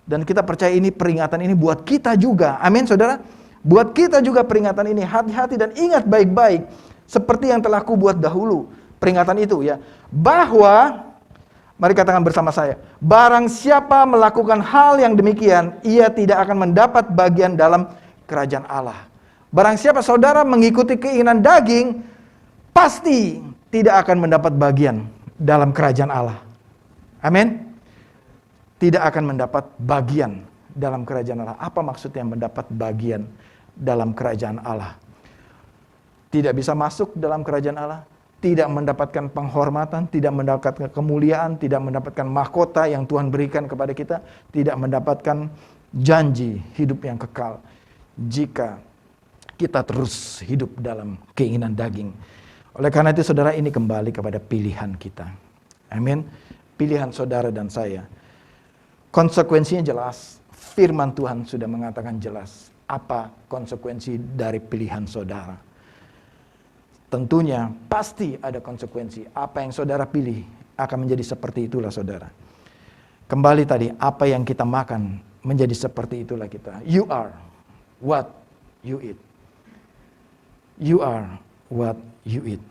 Dan kita percaya ini peringatan ini buat kita juga. Amin, saudara. Buat kita juga peringatan ini. Hati-hati dan ingat baik-baik. Seperti yang telah ku buat dahulu. Peringatan itu, ya. Bahwa, mari katakan bersama saya. Barang siapa melakukan hal yang demikian, ia tidak akan mendapat bagian dalam kerajaan Allah. Barang siapa saudara mengikuti keinginan daging, pasti tidak akan mendapat bagian dalam kerajaan Allah. Amin. Tidak akan mendapat bagian dalam kerajaan Allah. Apa maksudnya mendapat bagian dalam kerajaan Allah? Tidak bisa masuk dalam kerajaan Allah, tidak mendapatkan penghormatan, tidak mendapatkan kemuliaan, tidak mendapatkan mahkota yang Tuhan berikan kepada kita, tidak mendapatkan janji hidup yang kekal jika kita terus hidup dalam keinginan daging. Oleh karena itu saudara, ini kembali kepada pilihan kita. Amin. Pilihan saudara dan saya. Konsekuensinya jelas. Firman Tuhan sudah mengatakan jelas apa konsekuensi dari pilihan saudara. Tentunya pasti ada konsekuensi. Apa yang saudara pilih akan menjadi seperti itulah saudara. Kembali tadi, apa yang kita makan menjadi seperti itulah kita. You are what you eat. You are what you eat.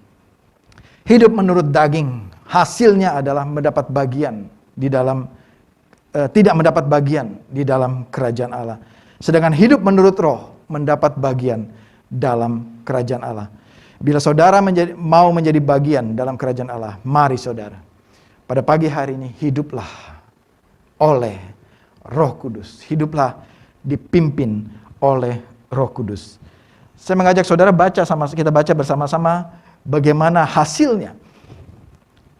Hidup menurut daging, hasilnya adalah mendapat bagian di dalam tidak mendapat bagian di dalam kerajaan Allah. Sedangkan hidup menurut roh mendapat bagian dalam kerajaan Allah. Bila saudara mau menjadi bagian dalam kerajaan Allah, mari saudara, pada pagi hari ini hiduplah oleh Roh Kudus. Hiduplah dipimpin oleh Roh Kudus. Saya mengajak saudara kita baca bersama-sama bagaimana hasilnya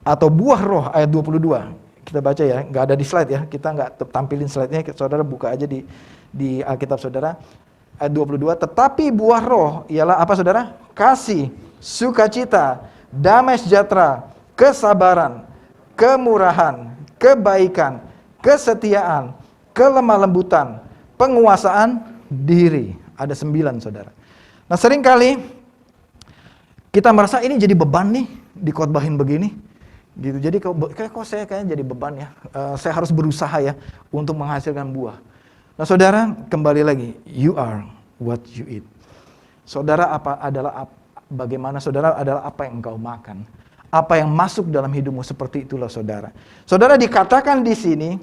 atau buah roh ayat 22. Kita baca ya, nggak ada di slide ya, kita nggak tampilin slide-nya, saudara buka aja di Alkitab saudara. Ayat 22, tetapi buah roh ialah apa saudara? Kasih, sukacita, damai sejahtera, kesabaran, kemurahan, kebaikan, kesetiaan, kelemah lembutan, penguasaan diri. Ada 9 saudara. Nah seringkali kita merasa ini jadi beban nih, dikotbahin begini. Gitu. Jadi kok saya kayaknya jadi beban ya. Saya harus berusaha ya untuk menghasilkan buah. Nah saudara, kembali lagi, you are what you eat. Saudara bagaimana saudara adalah apa yang engkau makan. Apa yang masuk dalam hidupmu, seperti itulah saudara. Saudara dikatakan di sini,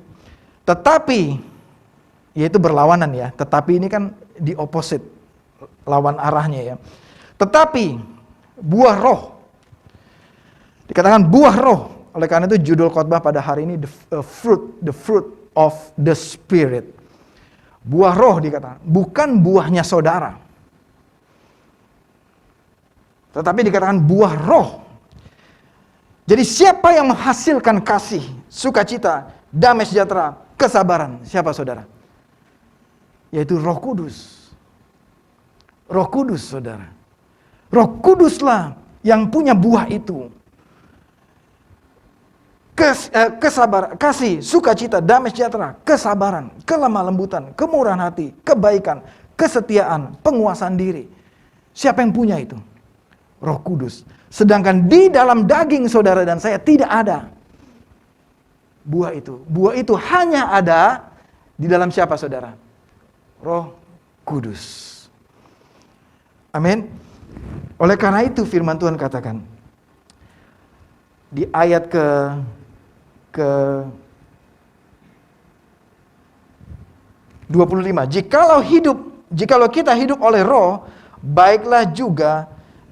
tetapi, yaitu berlawanan ya. Tetapi ini kan di opposite, lawan arahnya ya. Tetapi buah roh. Dikatakan buah roh. Oleh karena itu judul khotbah pada hari ini the fruit of the Spirit. Buah roh dikatakan, bukan buahnya saudara. Tetapi dikatakan buah roh. Jadi siapa yang menghasilkan kasih, sukacita, damai sejahtera, kesabaran? Siapa saudara? Yaitu Roh Kudus. Roh Kudus saudara. Roh Kuduslah yang punya buah itu. Kesabaran, kasih, sukacita, damai sejahtera, kesabaran, kelemah lembutan, kemurahan hati, kebaikan, kesetiaan, penguasaan diri. Siapa yang punya itu? Roh Kudus. Sedangkan di dalam daging saudara dan saya tidak ada buah itu. Buah itu hanya ada di dalam siapa saudara? Roh Kudus. Amin. Oleh karena itu firman Tuhan katakan di ayat ke 25, jikalau kita hidup oleh roh, baiklah juga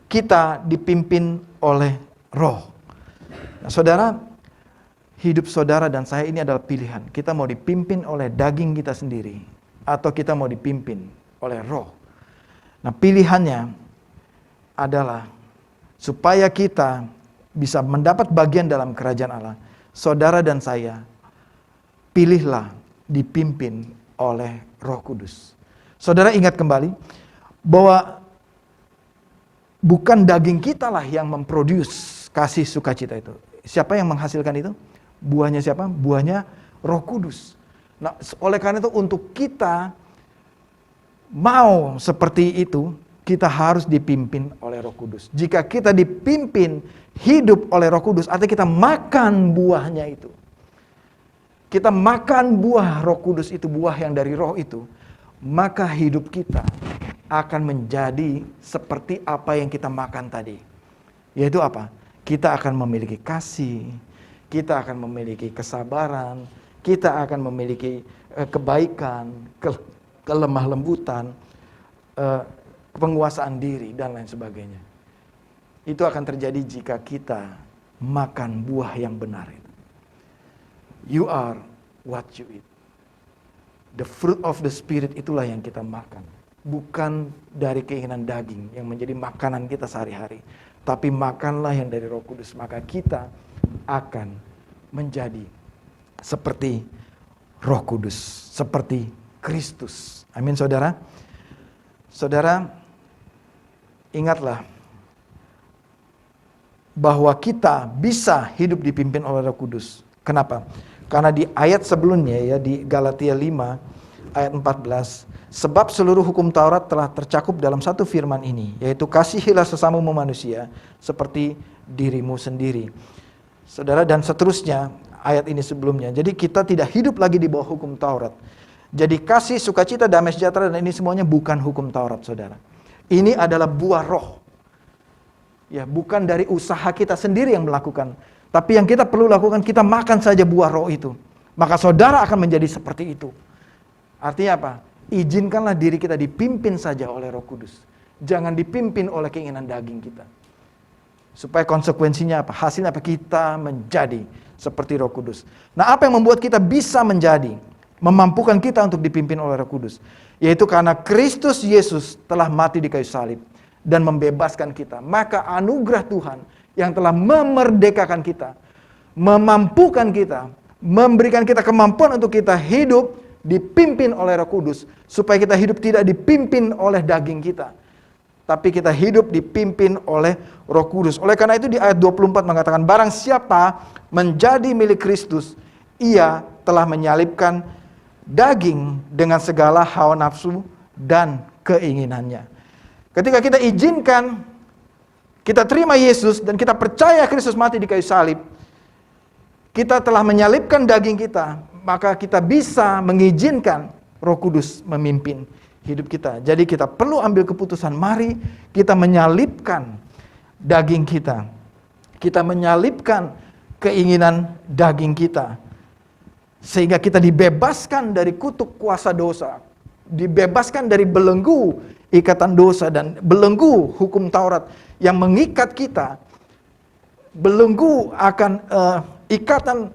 kita dipimpin oleh roh. Nah, saudara, hidup saudara dan saya ini adalah pilihan. Kita mau dipimpin oleh daging kita sendiri atau kita mau dipimpin oleh roh. Nah, pilihannya adalah supaya kita bisa mendapat bagian dalam kerajaan Allah. Saudara dan saya, pilihlah dipimpin oleh Roh Kudus. Saudara ingat kembali bahwa bukan daging kita lah yang memproduce kasih sukacita itu. Siapa yang menghasilkan itu? Buahnya siapa? Buahnya Roh Kudus. Nah, oleh karena itu untuk kita mau seperti itu, kita harus dipimpin oleh Roh Kudus. Jika kita dipimpin hidup oleh Roh Kudus, artinya kita makan buahnya itu. Kita makan buah Roh Kudus itu, buah yang dari Roh itu, maka hidup kita akan menjadi seperti apa yang kita makan tadi. Yaitu apa? Kita akan memiliki kasih, kita akan memiliki kesabaran, kita akan memiliki kebaikan, kelemah lembutan, penguasaan diri, dan lain sebagainya. Itu akan terjadi jika kita makan buah yang benar itu. You are what you eat. The fruit of the Spirit itulah yang kita makan. Bukan dari keinginan daging yang menjadi makanan kita sehari-hari. Tapi makanlah yang dari Roh Kudus. Maka kita akan menjadi seperti Roh Kudus. Seperti Kristus. Amin saudara. Saudara, ingatlah bahwa kita bisa hidup dipimpin oleh Roh Kudus. Kenapa? Karena di ayat sebelumnya ya, di Galatia 5 ayat 14, sebab seluruh hukum Taurat telah tercakup dalam satu firman ini, yaitu kasihilah sesamamu manusia seperti dirimu sendiri. Saudara, dan seterusnya ayat ini sebelumnya. Jadi kita tidak hidup lagi di bawah hukum Taurat. Jadi kasih, sukacita, damai sejahtera, dan ini semuanya bukan hukum Taurat, saudara. Ini adalah buah Roh. Ya, bukan dari usaha kita sendiri yang melakukan. Tapi yang kita perlu lakukan, kita makan saja buah Roh itu. Maka saudara akan menjadi seperti itu. Artinya apa? Izinkanlah diri kita dipimpin saja oleh Roh Kudus. Jangan dipimpin oleh keinginan daging kita. Supaya konsekuensinya apa? Hasilnya apa? Kita menjadi seperti Roh Kudus. Nah, apa yang membuat kita bisa menjadi? Memampukan kita untuk dipimpin oleh Roh Kudus. Yaitu karena Kristus Yesus telah mati di kayu salib dan membebaskan kita. Maka anugerah Tuhan yang telah memerdekakan kita, memampukan kita, memberikan kita kemampuan untuk kita hidup dipimpin oleh Roh Kudus, supaya kita hidup tidak dipimpin oleh daging kita, tapi kita hidup dipimpin oleh Roh Kudus. Oleh karena itu di ayat 24 mengatakan, barang siapa menjadi milik Kristus, ia telah menyalibkan daging dengan segala hawa nafsu dan keinginannya. Ketika kita izinkan, kita terima Yesus dan kita percaya Kristus mati di kayu salib, kita telah menyalibkan daging kita, maka kita bisa mengizinkan Roh Kudus memimpin hidup kita. Jadi kita perlu ambil keputusan, mari kita menyalibkan daging kita. Kita menyalibkan keinginan daging kita. Sehingga kita dibebaskan dari kutuk kuasa dosa. Dibebaskan dari belenggu ikatan dosa dan belenggu hukum Taurat yang mengikat kita. Belenggu akan ikatan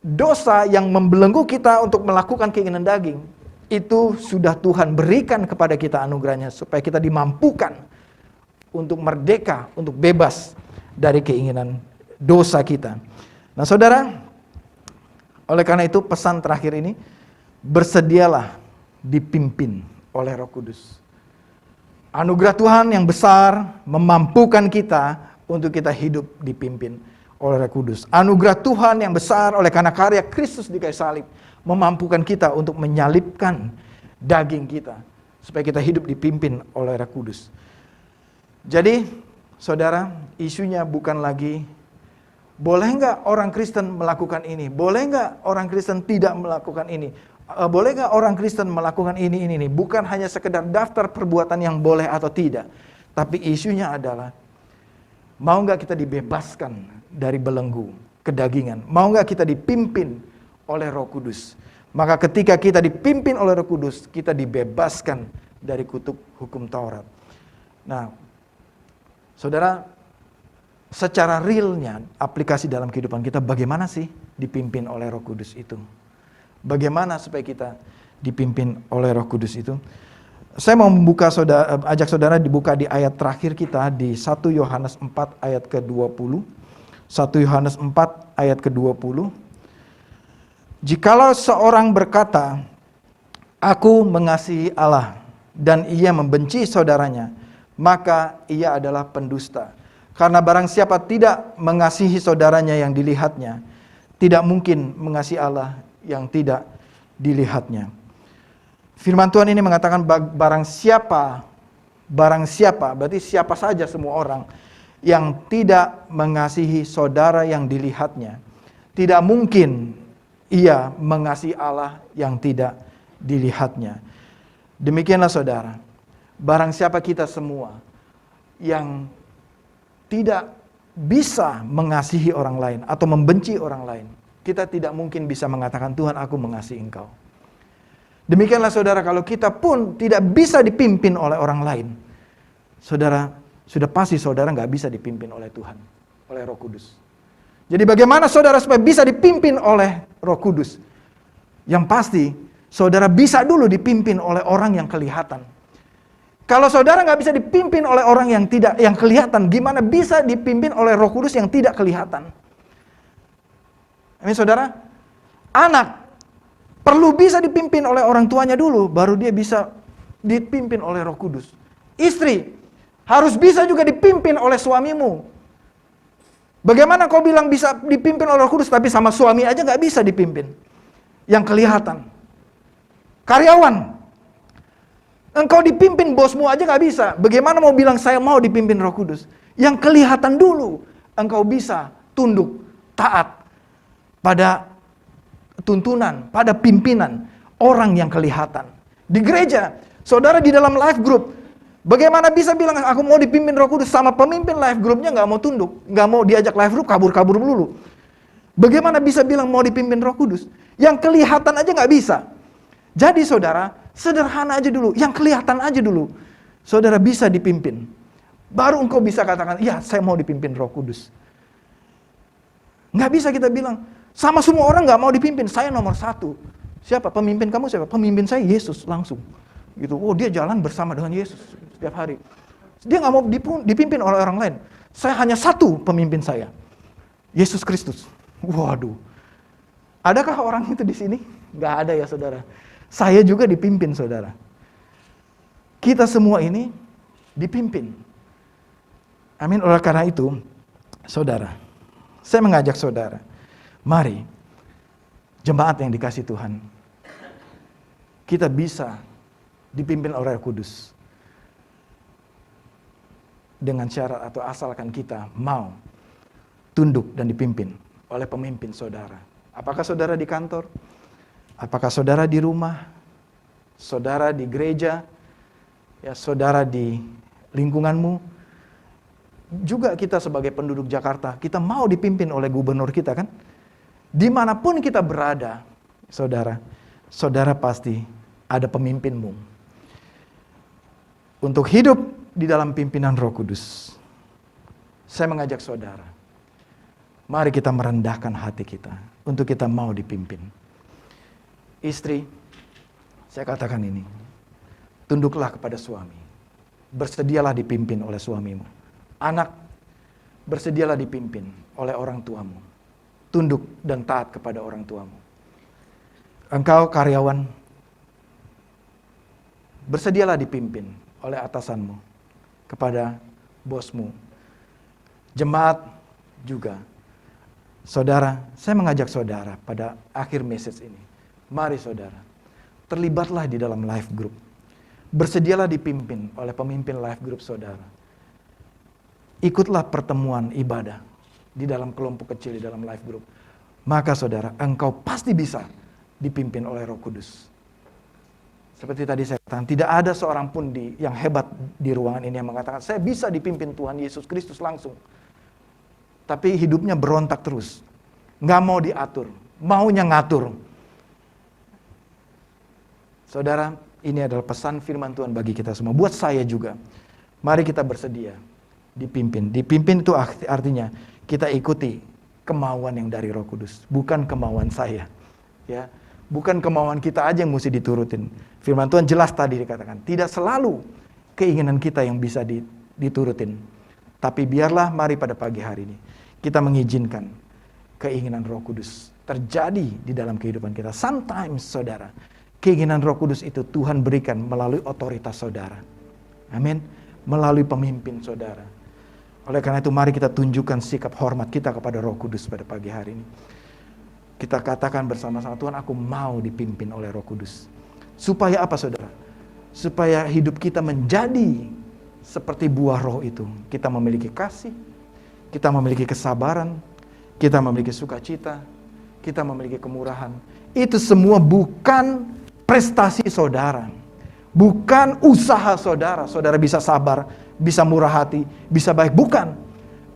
dosa yang membelenggu kita untuk melakukan keinginan daging. Itu sudah Tuhan berikan kepada kita anugerahnya supaya kita dimampukan untuk merdeka, untuk bebas dari keinginan dosa kita. Nah saudara, oleh karena itu pesan terakhir ini, bersedialah dipimpin oleh Roh Kudus. Anugerah Tuhan yang besar memampukan kita untuk kita hidup dipimpin oleh Roh Kudus. Anugerah Tuhan yang besar oleh karena karya Kristus di kayu salib memampukan kita untuk menyalibkan daging kita supaya kita hidup dipimpin oleh Roh Kudus. Jadi, saudara, isunya bukan lagi boleh nggak orang Kristen melakukan ini? Boleh nggak orang Kristen tidak melakukan ini? Boleh nggak orang Kristen melakukan ini? Bukan hanya sekedar daftar perbuatan yang boleh atau tidak. Tapi isunya adalah, mau nggak kita dibebaskan dari belenggu kedagingan? Mau nggak kita dipimpin oleh Roh Kudus? Maka ketika kita dipimpin oleh Roh Kudus, kita dibebaskan dari kutuk hukum Taurat. Nah, saudara, secara realnya aplikasi dalam kehidupan kita, bagaimana sih dipimpin oleh Roh Kudus itu? Bagaimana supaya kita dipimpin oleh Roh Kudus itu? Saya mau membuka ajak saudara dibuka di ayat terakhir kita di 1 Yohanes 4 ayat ke-20. 1 Yohanes 4 ayat ke-20. Jikalau seorang berkata, aku mengasihi Allah dan ia membenci saudaranya, maka ia adalah pendusta. Karena barang siapa tidak mengasihi saudaranya yang dilihatnya, tidak mungkin mengasihi Allah yang tidak dilihatnya. Firman Tuhan ini mengatakan barang siapa, berarti siapa saja semua orang yang tidak mengasihi saudara yang dilihatnya, tidak mungkin ia mengasihi Allah yang tidak dilihatnya. Demikianlah saudara, barang siapa kita semua yang tidak bisa mengasihi orang lain atau membenci orang lain, kita tidak mungkin bisa mengatakan, Tuhan aku mengasihi engkau. Demikianlah saudara, kalau kita pun tidak bisa dipimpin oleh orang lain, saudara, sudah pasti saudara nggak bisa dipimpin oleh Tuhan, oleh Roh Kudus. Jadi bagaimana saudara supaya bisa dipimpin oleh Roh Kudus? Yang pasti, saudara bisa dulu dipimpin oleh orang yang kelihatan. Kalau saudara nggak bisa dipimpin oleh orang yang kelihatan, gimana bisa dipimpin oleh Roh Kudus yang tidak kelihatan? Amin saudara. Anak perlu bisa dipimpin oleh orang tuanya dulu, baru dia bisa dipimpin oleh Roh Kudus. Istri harus bisa juga dipimpin oleh suamimu. Bagaimana kau bilang bisa dipimpin oleh Roh Kudus, tapi sama suami aja nggak bisa dipimpin? Yang kelihatan. Karyawan, engkau dipimpin bosmu aja nggak bisa. Bagaimana mau bilang saya mau dipimpin Roh Kudus? Yang kelihatan dulu, engkau bisa tunduk, taat pada tuntunan, pada pimpinan orang yang kelihatan. Di gereja, saudara di dalam life group, bagaimana bisa bilang aku mau dipimpin Roh Kudus sama pemimpin life groupnya nggak mau tunduk, nggak mau diajak life group, kabur-kabur melulu. Bagaimana bisa bilang mau dipimpin Roh Kudus? Yang kelihatan aja nggak bisa. Jadi saudara, sederhana aja dulu, yang kelihatan aja dulu. Saudara bisa dipimpin. Baru engkau bisa katakan, ya saya mau dipimpin Roh Kudus. Nggak bisa kita bilang, sama semua orang nggak mau dipimpin, saya nomor satu. Siapa? Pemimpin kamu siapa? Pemimpin saya Yesus langsung. Gitu. Oh dia jalan bersama dengan Yesus setiap hari. Dia nggak mau dipimpin oleh orang lain. Saya hanya satu pemimpin saya, Yesus Kristus. Waduh, adakah orang itu di sini? Nggak ada ya saudara. Saya juga dipimpin saudara. Kita semua ini dipimpin. Amin. Oleh karena itu, saudara, saya mengajak saudara, mari jemaat yang dikasih Tuhan, kita bisa dipimpin oleh Roh Kudus dengan syarat atau asalkan kita mau tunduk dan dipimpin oleh pemimpin saudara. Apakah saudara di kantor? Apakah saudara di rumah? Saudara di gereja? Ya, saudara di lingkunganmu? Juga kita sebagai penduduk Jakarta, kita mau dipimpin oleh gubernur kita kan? Dimanapun kita berada, saudara, saudara pasti ada pemimpinmu. Untuk hidup di dalam pimpinan Roh Kudus, saya mengajak saudara, mari kita merendahkan hati kita untuk kita mau dipimpin. Istri, saya katakan ini, tunduklah kepada suami. Bersedialah dipimpin oleh suamimu. Anak, bersedialah dipimpin oleh orang tuamu. Tunduk dan taat kepada orang tuamu. Engkau karyawan, bersedialah dipimpin oleh atasanmu kepada bosmu. Jemaat juga. Saudara, saya mengajak saudara pada akhir message ini. Mari saudara, terlibatlah di dalam life group. Bersedialah dipimpin oleh pemimpin life group saudara. Ikutlah pertemuan ibadah di dalam kelompok kecil, di dalam life group. Maka saudara, engkau pasti bisa dipimpin oleh Roh Kudus. Seperti tadi saya katakan, tidak ada seorang pun yang hebat di ruangan ini yang mengatakan, saya bisa dipimpin Tuhan Yesus Kristus langsung. Tapi hidupnya berontak terus. Nggak mau diatur, maunya ngatur. Saudara, ini adalah pesan firman Tuhan bagi kita semua. Buat saya juga. Mari kita bersedia dipimpin. Dipimpin itu artinya kita ikuti kemauan yang dari Roh Kudus. Bukan kemauan saya. Ya, bukan kemauan kita aja yang mesti diturutin. Firman Tuhan jelas tadi dikatakan. Tidak selalu keinginan kita yang bisa diturutin. Tapi biarlah mari pada pagi hari ini kita mengizinkan keinginan Roh Kudus terjadi di dalam kehidupan kita. Sometimes saudara, keinginan Roh Kudus itu Tuhan berikan melalui otoritas saudara. Amin. Melalui pemimpin saudara. Oleh karena itu mari kita tunjukkan sikap hormat kita kepada Roh Kudus pada pagi hari ini. Kita katakan bersama-sama, Tuhan, aku mau dipimpin oleh Roh Kudus. Supaya apa, saudara? Supaya hidup kita menjadi seperti buah roh itu. Kita memiliki kasih, kita memiliki kesabaran, kita memiliki sukacita, kita memiliki kemurahan. Itu semua bukan prestasi saudara, bukan usaha saudara. Saudara bisa sabar, bisa murah hati, bisa baik. Bukan.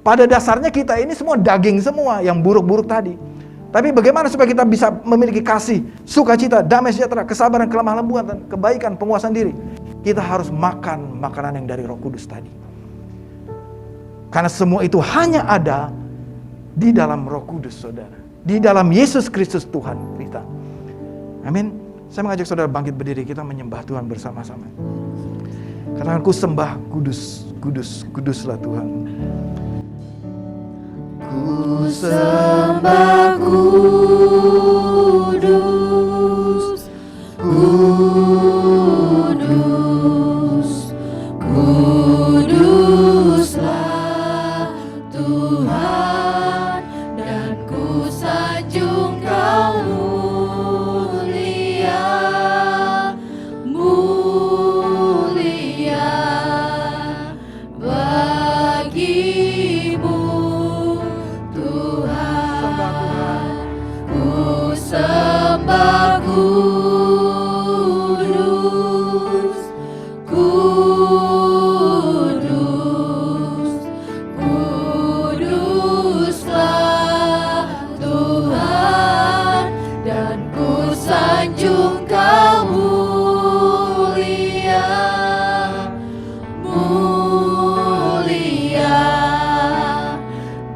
Pada dasarnya kita ini semua daging semua yang buruk-buruk tadi. Tapi bagaimana supaya kita bisa memiliki kasih, sukacita, damai sejahtera, kesabaran, kelemah lembutan, kebaikan, penguasaan diri. Kita harus makan makanan yang dari Roh Kudus tadi. Karena semua itu hanya ada di dalam Roh Kudus, saudara. Di dalam Yesus Kristus Tuhan kita. Amin. Saya mengajak saudara bangkit berdiri, kita menyembah Tuhan bersama-sama. Karena aku sembah kudus, kudus, kuduslah Tuhan. Ku sembah kudus, kudus, kuduslah Tuhan, dan ku sanjung Kau mulia, mulia bagimu Tuhan. Ku sembah kudus, kudus, kuduslah Tuhan, dan ku sanjung Kau mulia, mulia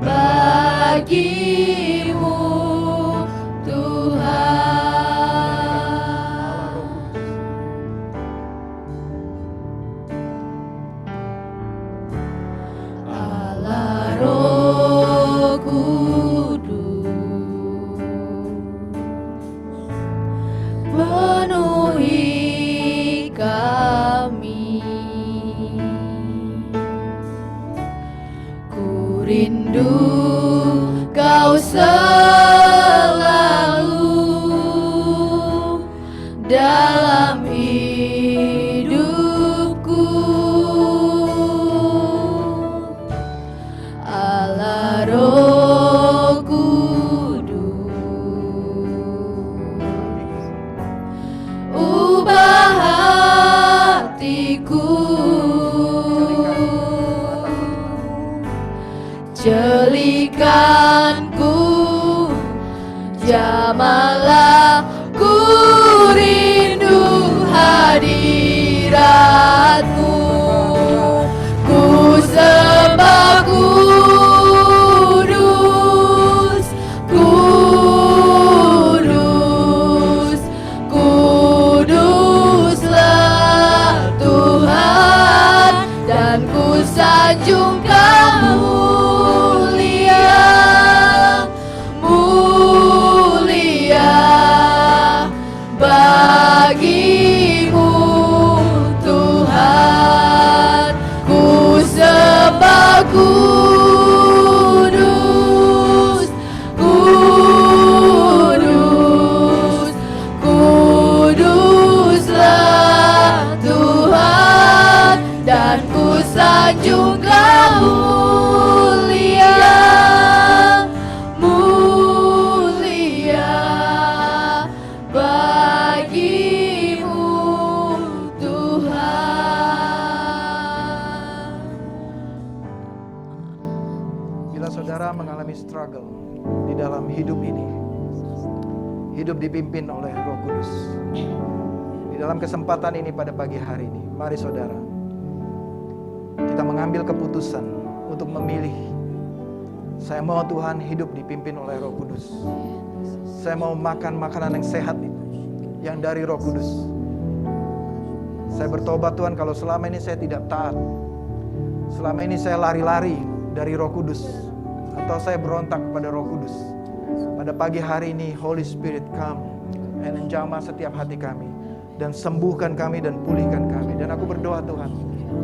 bagimu Tuhan. Allah Roh Kudus, penuhi kami. Ku rindu Kau selalu dalam hidupku. Allah Roh Kudus, ubah hatiku, jelikanku, jamalah ku rindu hadirat-Mu. Ku sembah kudus, kudus, kuduslah Tuhan, dan ku sanjung Kau mulia, mulia bagimu Tuhan. Ku sembah kudus, kudus, kuduslah Tuhan, dan ku sanjung Kau mulia, mulia bagimu Tuhan. Bila saudara mengalami struggle di dalam hidup ini, hidup dipimpin oleh Roh Kudus. Di dalam kesempatan ini pada pagi hari ini, mari saudara, kita mengambil keputusan untuk memilih. Saya mau Tuhan hidup dipimpin oleh Roh Kudus. Saya mau makan makanan yang sehat, yang dari Roh Kudus. Saya bertobat Tuhan kalau selama ini saya tidak taat. Selama ini saya lari-lari dari Roh Kudus, atau saya berontak kepada Roh Kudus. Pada pagi hari ini Holy Spirit come and menjamah setiap hati kami. dan sembuhkan kami dan pulihkan kami. Dan aku berdoa Tuhan,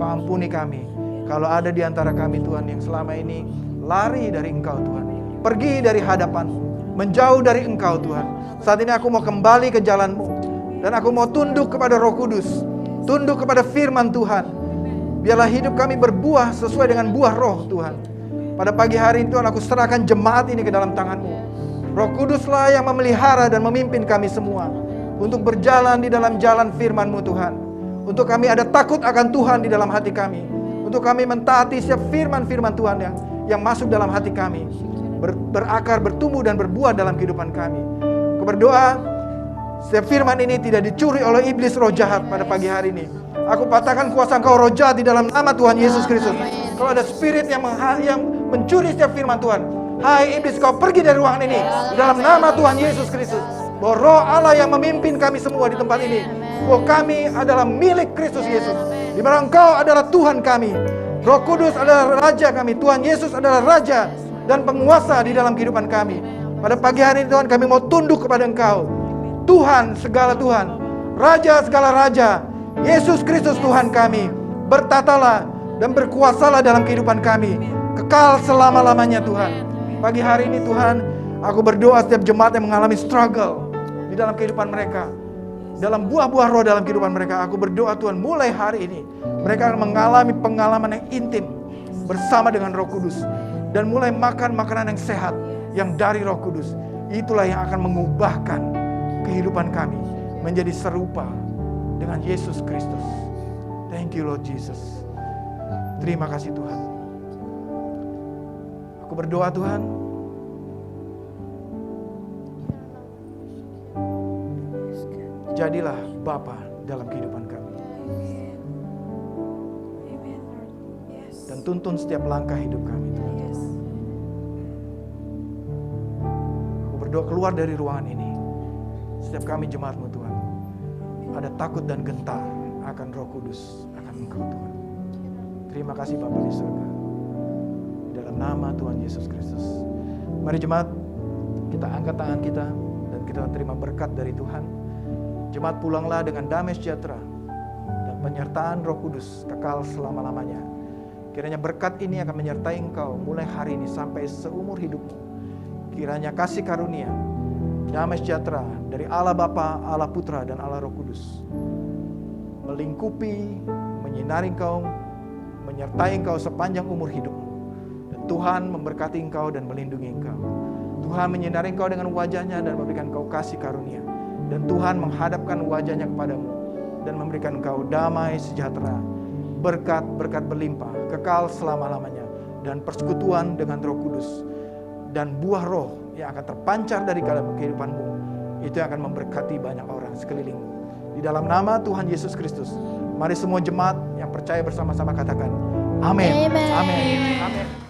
Kau ampuni kami. Kalau ada di antara kami Tuhan yang selama ini lari dari Engkau Tuhan, pergi dari hadapan-Mu, menjauh dari Engkau Tuhan. Saat ini aku mau kembali ke jalan-Mu, dan aku mau tunduk kepada Roh Kudus, tunduk kepada firman Tuhan. Biarlah hidup kami berbuah sesuai dengan buah Roh Tuhan. Pada pagi hari ini Tuhan, aku serahkan jemaat ini ke dalam tangan-Mu. Roh Kuduslah yang memelihara dan memimpin kami semua untuk berjalan di dalam jalan firman-Mu Tuhan. Untuk kami ada takut akan Tuhan di dalam hati kami. Untuk kami mentaati setiap firman-firman Tuhan yang masuk dalam hati kami, berakar, bertumbuh dan berbuah dalam kehidupan kami. Aku berdoa setiap firman ini tidak dicuri oleh iblis roh jahat pada pagi hari ini. Aku patahkan kuasa Engkau roh jahat di dalam nama Tuhan Yesus Kristus. Kalau ada spirit yang mencuri setiap firman Tuhan, hai iblis, kau pergi dari ruangan ini di dalam nama Tuhan Yesus Kristus. Bahwa roh Allah yang memimpin kami semua di tempat ini, bahwa kami adalah milik Kristus Yesus, di mana Engkau adalah Tuhan kami. Roh Kudus adalah Raja kami. Tuhan Yesus adalah Raja dan penguasa di dalam kehidupan kami. Pada pagi hari ini Tuhan, kami mau tunduk kepada Engkau, Tuhan segala Tuhan, Raja segala Raja, Yesus Kristus Tuhan kami. Bertatalah dan berkuasalah dalam kehidupan kami, kekal selama-lamanya Tuhan. Pagi hari ini Tuhan, aku berdoa setiap jemaat yang mengalami struggle di dalam kehidupan mereka, dalam buah-buah roh dalam kehidupan mereka. Aku berdoa Tuhan, mulai hari ini mereka akan mengalami pengalaman yang intim bersama dengan Roh Kudus, dan mulai makan makanan yang sehat yang dari Roh Kudus. Itulah yang akan mengubahkan kehidupan kami menjadi serupa dengan Yesus Kristus. Thank you Lord Jesus. Terima kasih Tuhan. Aku berdoa Tuhan, jadilah Bapa dalam kehidupan kami. Dan tuntun setiap langkah hidup kami Tuhan. Aku berdoa keluar dari ruangan ini, setiap kami jemaat-Mu Tuhan, ada takut dan gentar akan Roh Kudus, akan Engkau Tuhan. Terima kasih Bapa di surga, di dalam nama Tuhan Yesus Kristus. Mari jemaat, kita angkat tangan kita dan kita terima berkat dari Tuhan. Jemaat, pulanglah dengan damai sejahtera dan penyertaan Roh Kudus kekal selama-lamanya. Kiranya berkat ini akan menyertai engkau mulai hari ini sampai seumur hidupmu. Kiranya kasih karunia, damai sejahtera dari Allah Bapa, Allah Putra, dan Allah Roh Kudus melingkupi, menyinari engkau, menyertai engkau sepanjang umur hidupmu. Dan Tuhan memberkati engkau dan melindungi engkau. Tuhan menyinari engkau dengan wajahnya dan memberikan engkau kasih karunia. Dan Tuhan menghadapkan wajahnya kepadamu dan memberikan engkau damai sejahtera, berkat-berkat berlimpah, kekal selama-lamanya, dan persekutuan dengan Roh Kudus, dan buah roh yang akan terpancar dari dalam kehidupanmu, itu yang akan memberkati banyak orang sekelilingmu. Di dalam nama Tuhan Yesus Kristus, mari semua jemaat yang percaya bersama-sama katakan, amin. Amin. Amin.